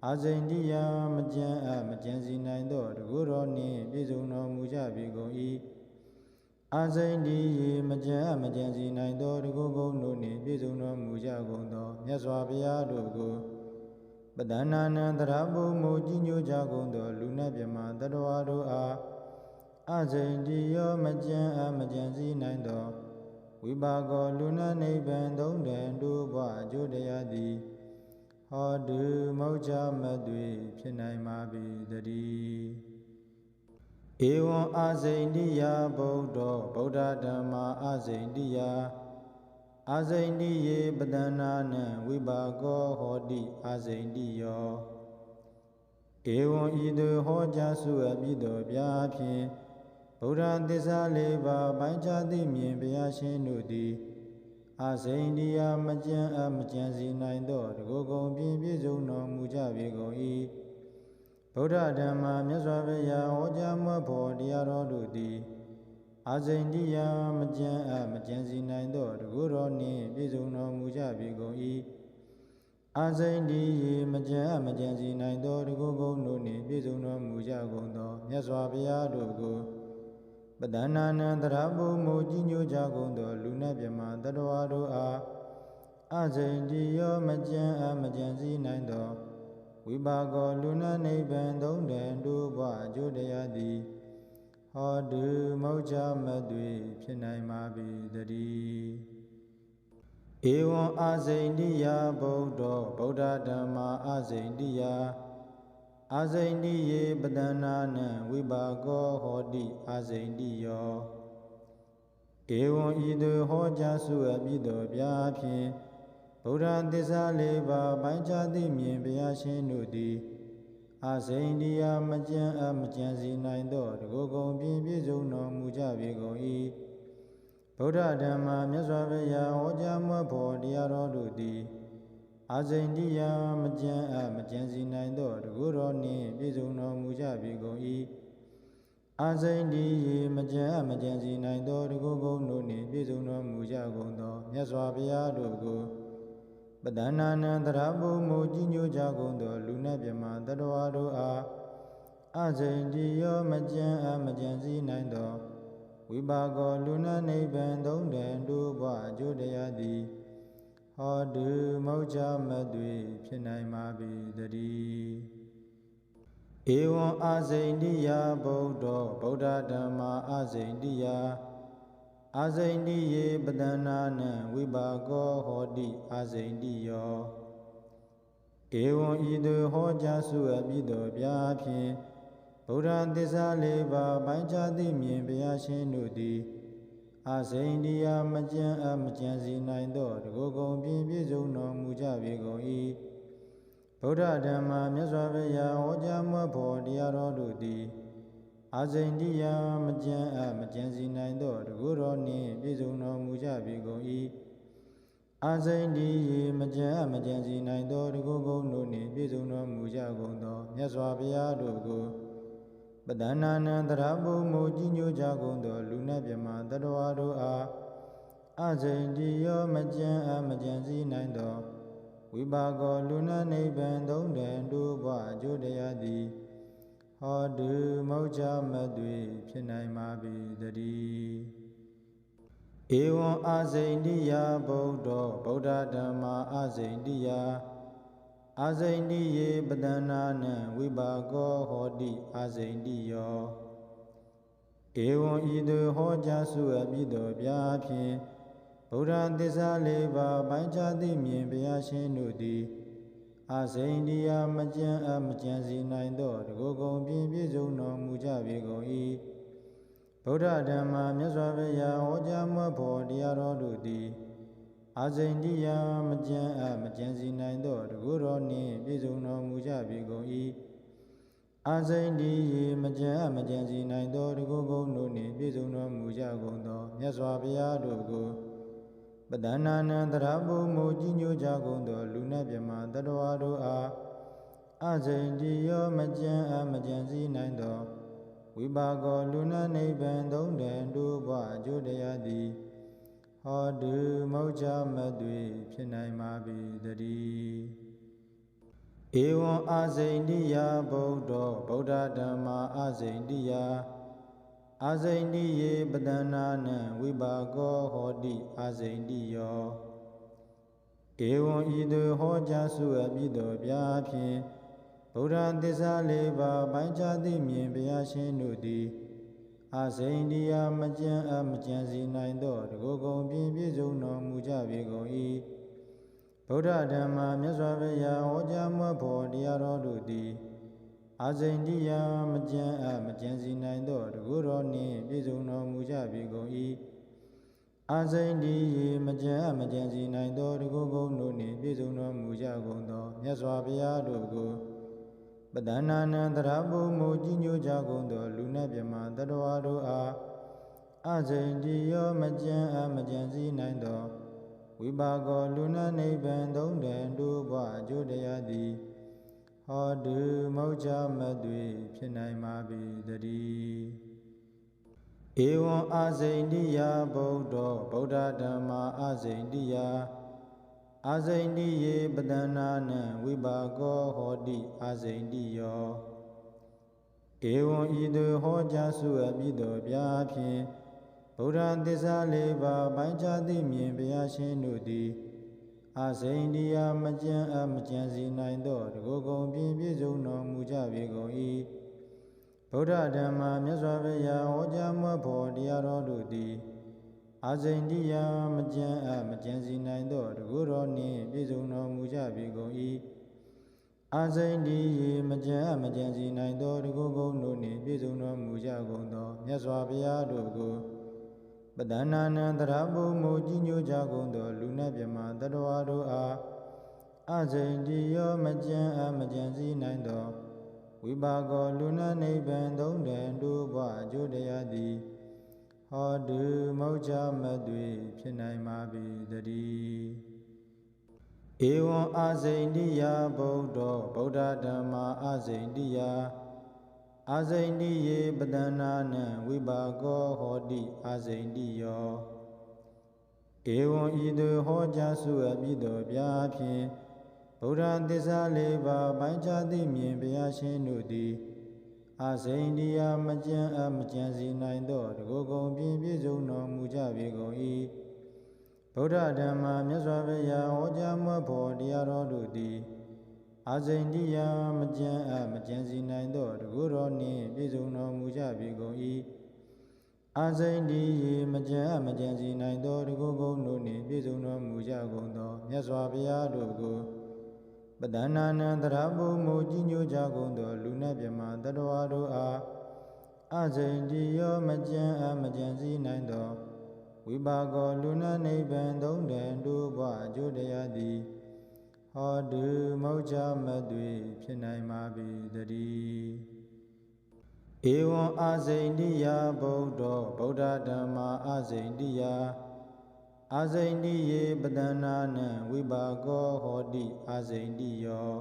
အာစိန်တရားမကြံမကြံစီနိုင်သောတကုတော်နှင့်ပြည့်စုံတော်မူကြပေကုန်၏အာစိန်ဒီရေမကြံမကြံစီနိုင်သောတကုကုံတို့နှင့်ပြည့်စုံတော်မူကြကုန်သောမြတ်စွာဘုရားတို့ကိုပဒနာနံတရဘုံမူကြီးညိုကြကုန်သောလူနတ်မြမတတဝါတို့အားအာစိန်ဒီရောမကြံမကြံစီနိုင်သောဝိပါကောလူနတ်နိဗ္ဗာန်သုံးတန်တို့ဘဝအကျိုးတရားသည်ဟောတုမောချမသွေဖြစ်နိုင်ပါပေတည်းဧဝံအာစိန်တိယဗုဒ္ဓောဗုဒ္ဓဓမ္မာအာစိန်တိယအာစိန်တိယေပတနာနံဝိပါကောဟောတိအာစိန်တိယောဧဝံဤသို့ဟောကြားစုအပ်ပြီးသောဗျာဖြင့်ဗုဒ္ဓသစ္စာလေးပါးပိုင်းခြားသိမြင်ဘုရားရှင်တို့သည်အာစိန်တရားမကြံမကြံစီနိုင်သောတကုကုံပြည့်ပြည့်စုံတော်မူကြပေကုန်၏ဗုဒ္ဓဓမ္မမြတ်စွာဘုရားဟောကြားမွတ်ဖော်တရားတော်တို့သည်အာစိန်တရားမကြံမကြံစီနိုင်သောတကုတော်နှင့်ပြည့်စုံတော်မူကြပေကုန်၏အာစိန်ဒီရေမကြံမကြံစီနိုင်သောတကုကုံတို့နှင့်ပြည့်စုံတော်မူကြကုန်သောမြတ်စွာဘုရားတို့ကိုပ ပဒနာနံတရဘုမူကြီးညိုကြကုန်သောလူနတ်မြမတတဝါတို့အားအစိန်တိယောမကြံမကြံစည်းနိုင်သောဝိပါကောလူနတ်နိဗ္ဗာန်သုံးတန်တို့ဘဝအကျိုးတရားသည်ဟောတုမောချမသွေဖြစ်နိုင်ပါပေတည်းဧဝံအစိန်တိယဗုဒ္ဓောဗုဒ္ဓဓမ္မာအစိန်တိယအစိန်တိယေပတနာနံဝိပါကောဟောတိအစိန်တိယောဧဝံဤသို့ဟောကြားစုအပ်ပြီးသောဗျာဖြင့်ဗုဒ္ဓသစ္စာလေးပါးပိုင်းခြားသိမြင်ဘုရားရှင်တို့သည်အစိန်တိယမကြံမကြံစီနိုင်သောတကုကုံပြည့်ပြည့်စုံတော်မူကြပေကုန်၏ဗုဒ္ဓဓမ္မာမြတ်စွာဘုရားဟောကြားမွဲ့ဖော်တရားတော်တို့သည်အစိန်တိယမကြံမကြံစီနိုင်သောတကုတော်နှင့်ပြည့်စုံတော်မူကြပေကုန်၏အစိန်တိယေမကြံမကြံစီနိုင်သောတကုကုံတို့နှင့်ပြည့်စုံတော်မူကြကုန်သောမြတ်စွာဘုရားတို့ကိုပဒနာနံတရဘုမူကြီးညိုကြကုန်သောလူနတ်မြမတတဝါတို့အားအစိန်တိယောမကြံမကြံစည်းနိုင်သောဝိပါကောလူနတ်နိဗ္ဗာန်သုံးတန်တို့ဘဝအကျိုးတရားသည်ဟောတုမောချမသွေဖြစ်နိုင်ပါပေတည်းဧဝံအစိန်တိယဗုဒ္ဓောဗုဒ္ဓဓမ္မာအစိန်တိယအစိန်တိယေပတနာနံဝိပါကောဟောတိအစိန်တိယောဧဝံဤသို့ဟောကြားစုအပ်ပြီးသောဗျာဖြင့်ဗုဒ္ဓသစ္စာလေးပါးပိုင်းခြားသိမြင်ဘုရားရှင်တို့သည်အစိန်တိယမကြံမကြံစီနိုင်သောတကုကုံပြည့်ပြည့်စုံတော်မူကြပေကုန်၏ဗုဒ္ဓဓမ္မာမြတ်စွာဘုရားဟောကြားမွဲ့ဖော်တရားတော်တို့သည်အစိန်တိယမကြံမကြံစီနိုင်သောတကုတော်နှင့်ပြည့်စုံတော်မူကြပေကုန်၏အစိန်တိယေမကြံမကြံစီနိုင်သောတကုကုံတို့နှင့်ပြည့်စုံတော်မူကြကုန်သောမြတ်စွာဘုရားတို့ကိုပဒနာနံတရဘုမူကြီးညိုကြကုန်သောလူနတ်မြမတတဝါတို့အားအစိန်တိယောမကြံမကြံစည်းနိုင်သောဝိပါကောလူနတ်နိဗ္ဗာန်သုံးတန်တို့ဘဝအကျိုးတရားသည်ဟောတုမောချမသွေဖြစ်နိုင်ပါပေတည်းဧဝံအစိန်တိယဗုဒ္ဓောဗုဒ္ဓဓမ္မာအစိန်တိယအစိန်တိယေပတနာနံဝိပါကောဟောတိအစိန်တိယောဧဝံဤသို့ဟောကြားစုအပ်ပြီးသောဗျာဖြင့်ဗုဒ္ဓသစ္စာလေးပါးပိုင်းခြားသိမြင်ဘုရားရှင်တို့သည်အစိန်တိယမကြံမကြံစီနိုင်သောတကုကုံပြည့်ပြည့်စုံတော်မူကြပေကုန်၏ဗုဒ္ဓဓမ္မာမြတ်စွာဘုရားဟောကြားမွဲ့ဖော်တရားတော်တို့သည်အစိန်တိယမကြံမကြံစီနိုင်သောတကုတော်နှင့်ပြည့်စုံတော်မူကြပေကုန်၏အစိန်တိယေမကြံမကြံစီနိုင်သောတကုကုံတို့နှင့်ပြည့်စုံတော်မူကြကုန်သောမြတ်စွာဘုရားတို့ကိုပဒနာနံတရဘုမူကြီးညိုကြကုန်သောလူနတ်မြမတတဝါတို့အားအစိန်တိယောမကြံမကြံစည်းနိုင်သောဝိပါကောလူနတ်နိဗ္ဗာန်သုံးတန်တို့ဘဝအကျိုးတရားသည်ဟောတုမောချမသွေဖြစ်နိုင်ပါပေတည်းဧဝံအစိန်တိယဗုဒ္ဓောဗုဒ္ဓဓမ္မာအစိန်တိယအစိန်တိယေပတနာနံဝိပါကောဟောတိအစိန်တိယောဧဝံဤသို့ဟောကြားစုအပ်ပြီးသောဗျာဖြင့်ဗုဒ္ဓသစ္စာလေးပါးပိုင်းခြားသိမြင်ဘုရားရှင်တို့သည်အစိန်တိယမကြံမကြံစီနိုင်သောတကုကုံပြည့်ပြည့်စုံတော်မူကြပေကုန်၏ဗုဒ္ဓဓမ္မာမြတ်စွာဘုရားဟောကြားမွဲ့ဖော်တရားတော်တို့သည်အစိန်တိယမကြံမကြံစီနိုင်သောတကုတော်နှင့်ပြည့်စုံတော်မူကြပေကုန်၏အစိန်တိယေမကြံမကြံစီနိုင်သောတကုကုံတို့နှင့်ပြည့်စုံတော်မူကြကုန်သောမြတ်စွာဘုရားတို့ကိုပဒနာနံတရဘုမူကြီးညိုကြကုန်သောလူနတ်မြမတတဝါတို့အားအစိန်တိယောမကြံမကြံစည်းနိုင်သောဝိပါကောလူနတ်နိဗ္ဗာန်သုံးတန်တို့ဘဝအကျိုးတရားသည်ဟောတုမောချမသွေဖြစ်နိုင်ပါပေတည်းဧဝံအစိန်တိယဗုဒ္ဓောဗုဒ္ဓဓမ္မာအစိန်တိယအစိန်တိယေပတနာနံဝိပါကောဟောတိအစိန်တိယော ဧဝံဤသို့ဟောကြားစုအပ်ပြီးသောဗျာဖြင့်ဗုဒ္ဓသစ္စာလေးပါးပိုင်းခြားသိမြင်ဘုရားရှင်တို့သည်အာစိန်တရားမကြံမကြံစီနိုင်သောတကုကုံပြည့်ပြည့်စုံတော်မူကြပေကုန်၏ဗုဒ္ဓဓမ္မမြတ်စွာဘုရားဟောကြားမွတ်ဖော်တရားတော်တို့သည်အာစိန်တရားမကြံမကြံစီနိုင်သောတကုတော်နှင့်ပြည့်စုံတော်မူကြပေကုန်၏အာစိန်ဒီရေမကြံမကြံစီနိုင်သောတကုကုံတို့နှင့်ပြည့်စုံတော်မူကြကုန်သောမြတ်စွာဘုရားတို့ကိုပဒနာနံတရဘုံမူကြီးညိုကြကုန်သောလူနတ်မြမတတဝါတို့အားအာစိန်ဒီရောမကြံမကြံစီနိုင်သောဝိပါကောလူနတ်နိဗ္ဗာန်သုံးတန်တို့ဘဝအကျိုးတရားသည်ဟောတုမောချမသွေဖြစ်နိုင်ပါပေတည်းဧဝံအာစိန်တိယဗုဒ္ဓောဗုဒ္ဓဓမ္မာအာစိန်တိယအာစိန်တိယေပတနာနံဝိပါကောဟောတိအာစိန်တိယောဧဝံဤသို့ဟောကြားစုအပ်ပြီးသောဗျာဖြင့်ဗုဒ္ဓသစ္စာလေးပါးပိုင်းခြားသိမြင်ဘုရားရှင်တို့သည်အာစိန်တရားမကြံမကြံစီနိုင်သောတကုကုံပြည့်ပြည့်စုံတော်မူကြပေကုန်၏ဗုဒ္ဓဓမ္မမြတ်စွာဘုရားဟောကြားမွတ်ဖော်တရားတော်တို့သည်အာစိန်တရားမကြံမကြံစီနိုင်သောတကုတော်နှင့်ပြည့်စုံတော်မူကြပေကုန်၏အာစိန်ဒီရေမကြံမကြံစီနိုင်သောတကုကုံတို့နှင့်ပြည့်စုံတော်မူကြကုန်သောမြတ်စွာဘုရားတို့ကိုပဒနာနံတရဘုံမူကြီးညိုကြကုန်သောလူနတ်မြမတတဝါတို့အားအာစိန်ဒီရောမကြံမကြံစီနိုင်သောဝိပါကောလူနတ်နိဗ္ဗာန်သုံးတန်တို့ဘဝအကျိုးတရားသည်ဟောတုမောချမသွေဖြစ်နိုင်ပါပေတည်းဧဝံအာစိန်တိယဗုဒ္ဓောဗုဒ္ဓဓမ္မာအာစိန်တိယအာစိန်တိယေပတနာနံဝိပါကောဟောတိအာစိန်တိယော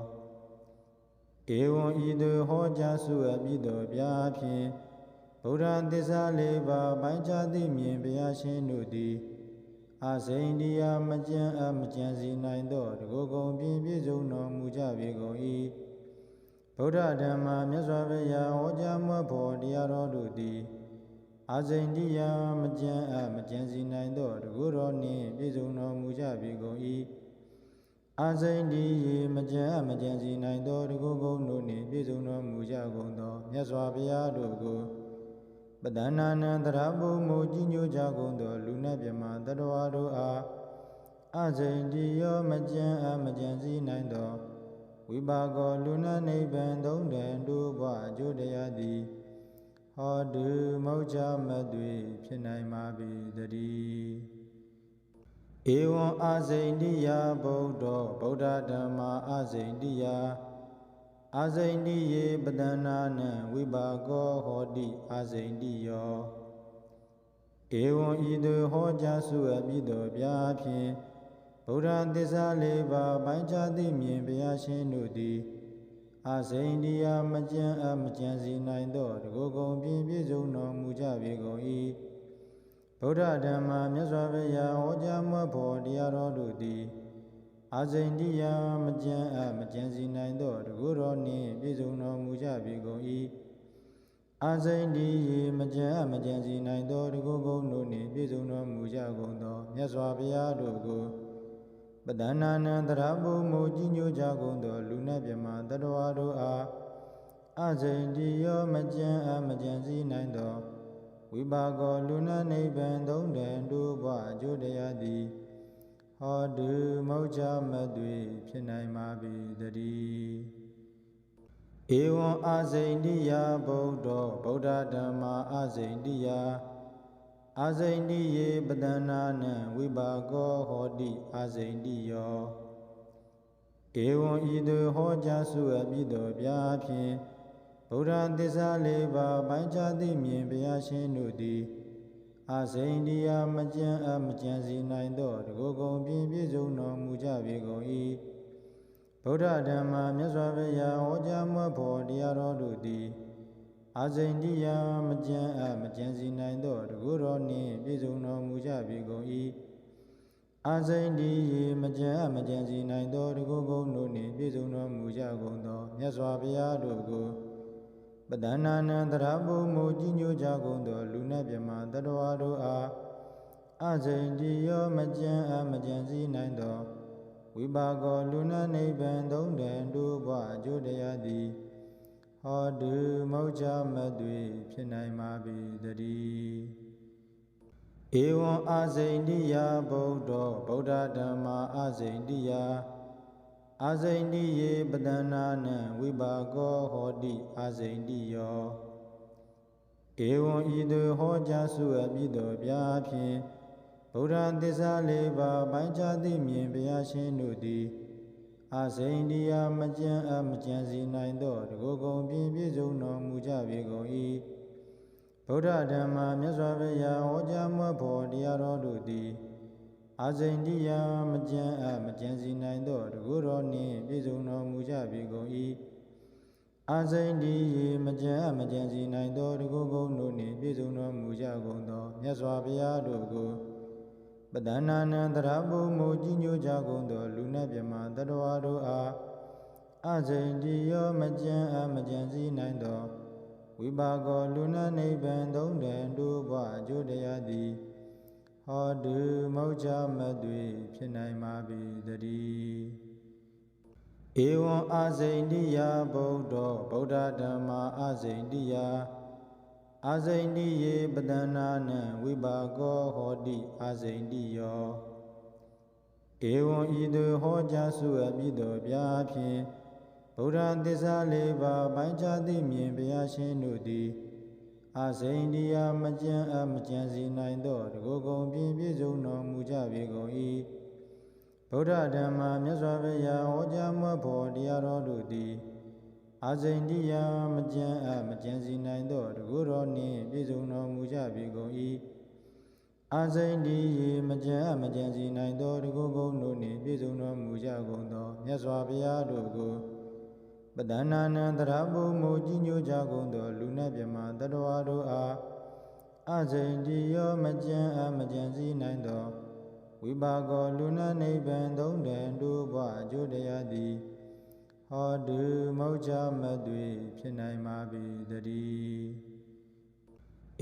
ဧဝံဤသို့ဟောကြားစုအပ်ပြီးသောဗျာဖြင့်ဗုဒ္ဓသစ္စာလေးပါးပိုင်းခြားသိမြင်ဘုရားရှင်တို့သည်အာစိန်တရားမကြံမကြံစီနိုင်သောတကုကုံပြည့်ပြည့်စုံတော်မူကြပေကုန်၏ဗုဒ္ဓဓမ္မမြတ်စွာဘုရားဟောကြားမွတ်ဖော်တရားတော်တို့သည်အာစိန်တရားမကြံမကြံစီနိုင်သောတကုတော်နှင့်ပြည့်စုံတော်မူကြပေကုန်၏အာစိန်ဒီရေမကြံမကြံစီနိုင်သောတကုကုံတို့နှင့်ပြည့်စုံတော်မူကြကုန်သောမြတ်စွာဘုရားတို့ကိုပဒနာနံတရဘုံမူကြီးညိုကြကုန်သောလူနတ်မြမတတဝါတို့အားအာစိန်ဒီရောမကြံမကြံစီနိုင်သောဝိပါကောလူနတ်နိဗ္ဗာန်သုံးတန်တို့ဘဝအကျိုးတရားသည်ဟောတုမောချမသွေဖြစ်နိုင်ပါပေတည်းဧဝံအာစိန်တိယဗုဒ္ဓောဗုဒ္ဓဓမ္မာအာစိန်တိယအာစိန်တိယေပတနာနံဝိပါကောဟောတိအာစိန်တိယောဧဝံဤသို့ဟောကြားစုအပ်ပြီးသောဗျာဖြင့်ဗုဒ္ဓသစ္စာလေးပါးပိုင်းခြားသိမြင်ဘုရားရှင်တို့သည်အာစိန်တရားမကြံမကြံစီနိုင်သောတကုကုံပြည့်ပြည့်စုံတော်မူကြပေကုန်၏ဗုဒ္ဓဓမ္မမြတ်စွာဘုရားဟောကြားမွတ်ဖော်တရားတော်တို့သည်အာစိန်တရားမကြံမကြံစီနိုင်သောတကုတော်နှင့်ပြည့်စုံတော်မူကြပေကုန်၏အာစိန်ဒီရေမကြံမကြံစီနိုင်သောတကုကုံတို့နှင့်ပြည့်စုံတော်မူကြကုန်သောမြတ်စွာဘုရားတို့ကိုပဒနာနံတရဘုံမူကြီးညိုကြကုန်သောလူနတ်မြမတတဝါတို့အားအာစိန်ဒီရောမကြံမကြံစီနိုင်သောဝိပါကောလူနတ်နိဗ္ဗာန်သုံးတန်တို့ဘဝအကျိုးတရားသည်ဟောတုမောချမသွေဖြစ်နိုင်ပါပေတည်းဧဝံအာစိန်တိယဗုဒ္ဓောဗုဒ္ဓဓမ္မာအာစိန်တိယအာစိန်တိယေပတနာနံဝိပါကောဟောတိအာစိန်တိယောဧဝံဤသို့ဟောကြားစုအပ်ပြီးသောဗျာဖြင့်ဗုဒ္ဓသစ္စာလေးပါးပိုင်းခြားသိမြင်ဘုရားရှင်တို့သည်အာစိန်တရားမကြံမကြံစီနိုင်သောတကုကုံပြည့်ပြည့်စုံတော်မူကြပေကုန်၏ဗုဒ္ဓဓမ္မမြတ်စွာဘုရားဟောကြားမွတ်ဖော်တရားတော်တို့သည်အာစိန်တရားမကြံမကြံစီနိုင်သောတကုတော်နှင့်ပြည့်စုံတော်မူကြပေကုန်၏အာစိန်ဒီရေမကြံမကြံစီနိုင်သောတကုကုံတို့နှင့်ပြည့်စုံတော်မူကြကုန်သောမြတ်စွာဘုရားတို့ကိုပ ပဒနာနံတရဘုမူကြီးညိုကြကုန်သောလူနတ်မြမတတဝါတို့အားအစိန်တိယောမကြံမကြံစည်နိုင်သောဝိပါကောလူနတ်နိဗ္ဗာန်သုံးတန်တို့ဘဝအကျိုးတရားသည်ဟောတုမောချမသွေဖြစ်နိုင်ပါပေတည်းဧဝံအာစိန်တိယဗုဒ္ဓောဗုဒ္ဓဓမ္မာအာစိန်တိယအာစိန်တိယေပတနာနံဝိပါကောဟောတိအာစိန်တိယောဧဝံဤသို့ဟောကြားစုအပ်ပြီးသောဗျာဖြင့်ဗုဒ္ဓသစ္စာလေးပါးပိုင်းခြားသိမြင်ဘုရားရှင်တို့သည်အာစိန်တိယမကြံမကြံစီနိုင်သောတကုကုံပြည့်ပြည့်စုံတော်မူကြပေကုန်၏ဗုဒ္ဓဓမ္မာမြတ်စွာဘုရားဟောကြားမွတ်ဖော်တရားတော်တို့သည်အာစိန်တိယမကြံမကြံစီနိုင်သောတကုတော်နှင့်ပြည့်စုံတော်မူကြပေကုန်၏အာစိန်တိယေမကြံမကြံစီနိုင်သောတကုကုံတို့နှင့်ပြည့်စုံတော်မူကြကုန်သောမြတ်စွာဘုရားတို့ကိုပဒနာနံတရဘုမူကြီးညိုကြကုန်သောလူနတ်မြမတတဝါတို့အားအစိန်တိယောမကြံမကြံစည်နိုင်သောဝိပါကောလူနတ်နိဗ္ဗာန်သုံးတန်တို့ဘဝအကျိုးတရားသည်ဟောတုမောချမသွေဖြစ်နိုင်ပါပေတည်းဧဝံအာစိန်တိယဗုဒ္ဓောဗုဒ္ဓဓမ္မာအာစိန်တိယအာစိန်တိယေပတနာနံဝိပါကောဟောတိအာစိန်တိယောဧဝံဤသို့ဟောကြားစုအပ်ပြီးသောဗျာဖြင့်ဗုဒ္ဓသစ္စာလေးပါးပိုင်းခြားသိမြင်ဘုရားရှင်တို့သည်အာစိန်တိယမကြံမကြံစီနိုင်သောတကုကုံပြည့်ပြည့်စုံတော်မူကြပေကုန်၏ဗုဒ္ဓဓမ္မာမြတ်စွာဘုရားဟောကြားမွတ်ဖော်တရားတော်တို့သည်အာစိန်တိယမကြံမကြံစီနိုင်သောတကုတော်နှင့်ပြည့်စုံတော်မူကြပေကုန်၏အာစိန်တိယေမကြံမကြံစီနိုင်သောတကုကုံတို့နှင့်ပြည့်စုံတော်မူကြကုန်သောမြတ်စွာဘုရားတို့ကိုပဒနာနံတရဘုမူကြီးညိုကြကုန်သောလူနတ်မြမတတဝါတို့အားအစိန်တိယောမကြံမကြံစည်နိုင်သောဝိပါကောလူနတ်နိဗ္ဗာန်သုံးတန်တို့ဘဝအကျိုးတရားသည်ဟောတုမောချမသွေဖြစ်နိုင်ပါပေတည်း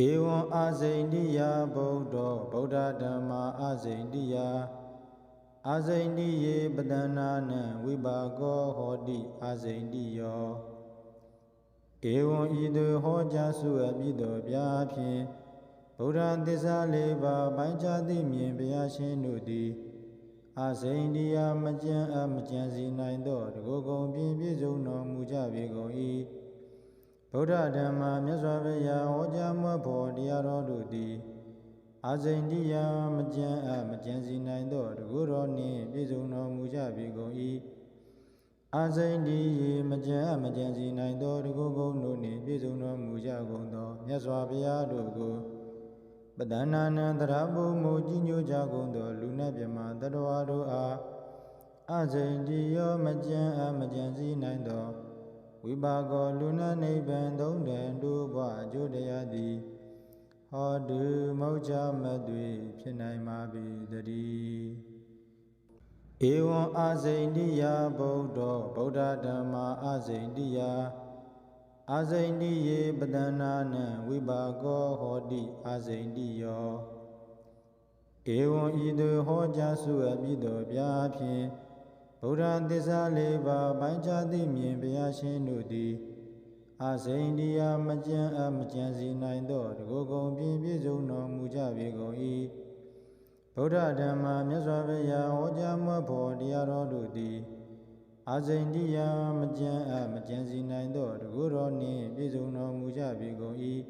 ဧဝံအာစိန်တိယဗုဒ္ဓောဗုဒ္ဓဓမ္မာအာစိန်တိယအာစိန်တိယေပတနာနံဝိပါကောဟောတိအာစိန်တိယောဧဝံဤသို့ဟောကြားစုအပ်ပြီးသောဗျာဖြင့်ဗုဒ္ဓသစ္စာလေးပါးပိုင်းခြားသိမြင်ဘုရားရှင်တို့သည်အာစိန်တိယမကြံမကြံစီနိုင်သောတကုကုံပြည့်ပြည့်စုံတော်မူကြပေကုန်၏ဗုဒ္ဓဓမ္မာမြတ်စွာဘုရားဟောကြားမွတ်ဖော်တရားတော်တို့သည်အာစိန်တိယမကြံမကြံစီနိုင်သောတကုတော်နှင့်ပြည့်စုံတော်မူကြပေကုန်၏အာစိန်တိယေမကြံမကြံစီနိုင်သောတကုကုံတို့နှင့်ပြည့်စုံတော်မူကြကုန်သောမြတ်စွာဘုရားတို့ကိုပဒနာနံတရဘုမူကြီးညိုကြကုန်သောလူနတ်မြမတတဝါတို့အားအစိန်တိယောမကြံမကြံစည်နိုင်သောဝိပါကောလူနတ်နိဗ္ဗာန်သုံးတန်တို့ဘဝအကျိုးတရားသည်ဟောတုမောချမသွေဖြစ်နိုင်ပါပေတည်းဧဝံအာစိန်တိယဗုဒ္ဓောဗုဒ္ဓဓမ္မာအာစိန်တိယအာစိန်တိယေပတနာနံဝိပါကောဟောတိအာစိန်တိယောဧဝံဤသို့ဟောကြားစုအပ်ပြီးသောဗျာဖြင့်ဗုဒ္ဓသစ္စာလေးပါးပိုင်းခြားသိမြင်ဘုရားရှင်တို့သည်အာစိန်တိယမကြံမကြံစီနိုင်သောတကုကုံပြည့်ပြည့်စုံတော်မူကြပေကုန်၏ဗုဒ္ဓဓမ္မာမြတ်စွာဘုရားဟောကြားမွတ်ဖော်တရားတော်တို့သည်အာစိန်တိယမကြံမကြံစီနိုင်သောတကုတော်နှင့်ပြည့်စုံတော်မူကြပေကုန်၏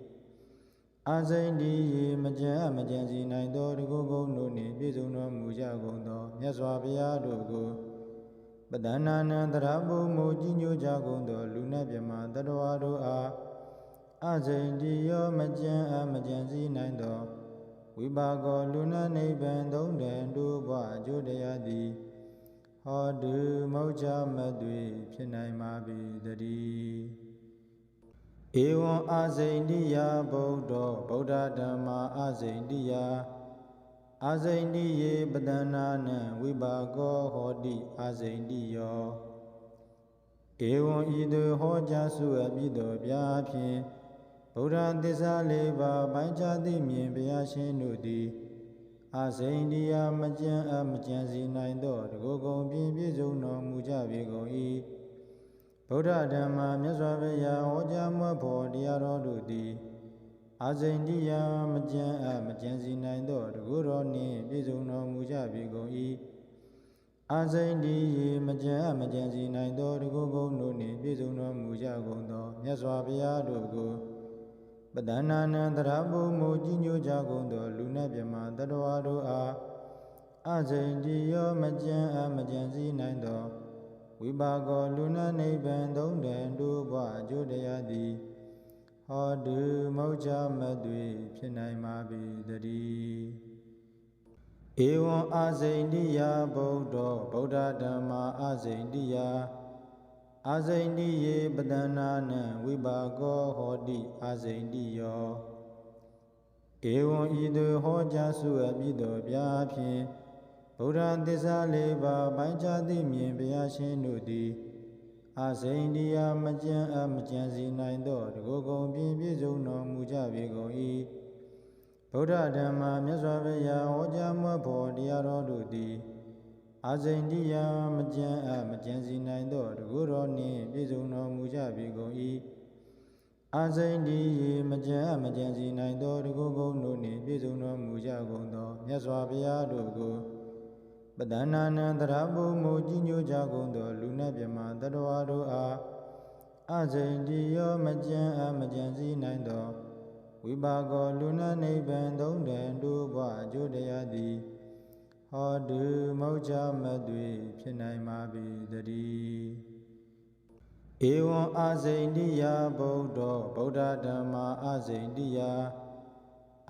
အာစိန်တိယေမကြံမကြံစီနိုင်သောတကုကုံတို့နှင့်ပြည့်စုံတော်မူကြကုန်သောမြတ်စွာဘုရားတို့ကိုပဒနာနံတရဘုမူကြီးညိုကြကုန်သောလူနတ်မြမတတဝါတို့အားအစိန်တိယောမကြံမကြံစည်နိုင်သောဝိပါကောလူနတ်နိဗ္ဗာန်သုံးတန်တို့ဘဝအကျိုးတရားသည်ဟောတုမောချမသွေဖြစ်နိုင်ပါပေတည်းဧဝံအာစိန်တိယဗုဒ္ဓောဗုဒ္ဓဓမ္မာအာစိန်တိယအာစိန်တိယေပတနာနံဝိပါကောဟောတိအာစိန်တိယော ဧဝံဤသို့ဟောကြားစုအပ်ပြီးသောဗျာဖြင့်ဗုဒ္ဓသစ္စာလေးပါးပိုင်းခြားသိမြင်ဘုရားရှင်တို့သည်အစိန္ဒိယမကြံအမကြံစီနိုင်သောတကုကုံပြည့်ပြည့်စုံတော်မူကြပေကုန်၏ဗုဒ္ဓဓမ္မမြတ်စွာဘုရားဟောကြားမွတ်ဖို့တရားတော်တို့သည်အစိန္ဒိယမကြံအမကြံစီနိုင်သောတကုတော်နှင့်ပြည့်စုံတော်မူကြပေကုန်၏အစိန္ဒိယေမကြံအမကြံစီနိုင်သောတကုကုံတို့နှင့်ပြည့်စုံတော်မူကြကုန်သောမြတ်စွာဘုရားတို့ကိုပတ္တနာနံတရဘုမူကြီးညိုကြကုန်သောလူနတ်မြမတတဝါတို့အားအစိန္ဒိယောမကြံအမကြံစီနိုင်သောဝိပါကောလူနတ်နိဗ္ဗာန်သုံးတန်တို့ဘဝအကျိုးတရားသည်ဟောတုမောချမသွေဖြစ်နိုင်ပါပေတည်းဧဝံအစိန္ဒိယဗုဒ္ဓောဗုဒ္ဓဓမ္မာအစိန္ဒိယအစိန္ဒိယေပတ္နာနံဝိပါကောဟောတိအစိန္ဒိယောဧဝံဤသို့ဟောကြားစုအပ်ပြီးသောဗျာဖြင့်ဗုဒ္ဓသစ္စာလေးပါးပိုင်းခြားသိမြင်ဘုရားရှင်တို့သည်အစိန္ဒိယမကြံအမကြံစီနိုင်သောတကုကုံပြည့်ပြည့်စုံတော်မူကြပေကုန်၏ဗုဒ္ဓဓမ္မမြတ်စွာဘုရားဟောကြားမွတ်ဖို့တရားတော်တို့သည်အစိန္ဒိယမကြံအမကြံစီနိုင်သောတကုတော်နှင့်ပြည့်စုံတော်မူကြပေကုန်၏အစိန္ဒိယေမကြံအမကြံစီနိုင်သောတကုကုံတို့နှင့်ပြည့်စုံတော်မူကြကုန်သောမြတ်စွာဘုရားတို့ကိုပတ္တနာနံတရဘုမူကြီးညိုကြကုန်သောလူနတ်မြမတတဝါတို့အားအစိန္ဒိယောမကြံအမကြံစီနိုင်သောဝိပါကောလူနတ်နိဗ္ဗာန်သုံးတန်တို့ဘဝအကျိုးတရားသည်ဟောတုမောချမသွေဖြစ်နိုင်ပါပေတည်းဧဝံအစိန္ဒိယဗုဒ္ဓောဗုဒ္ဓဓမ္မာအစိန္ဒိယ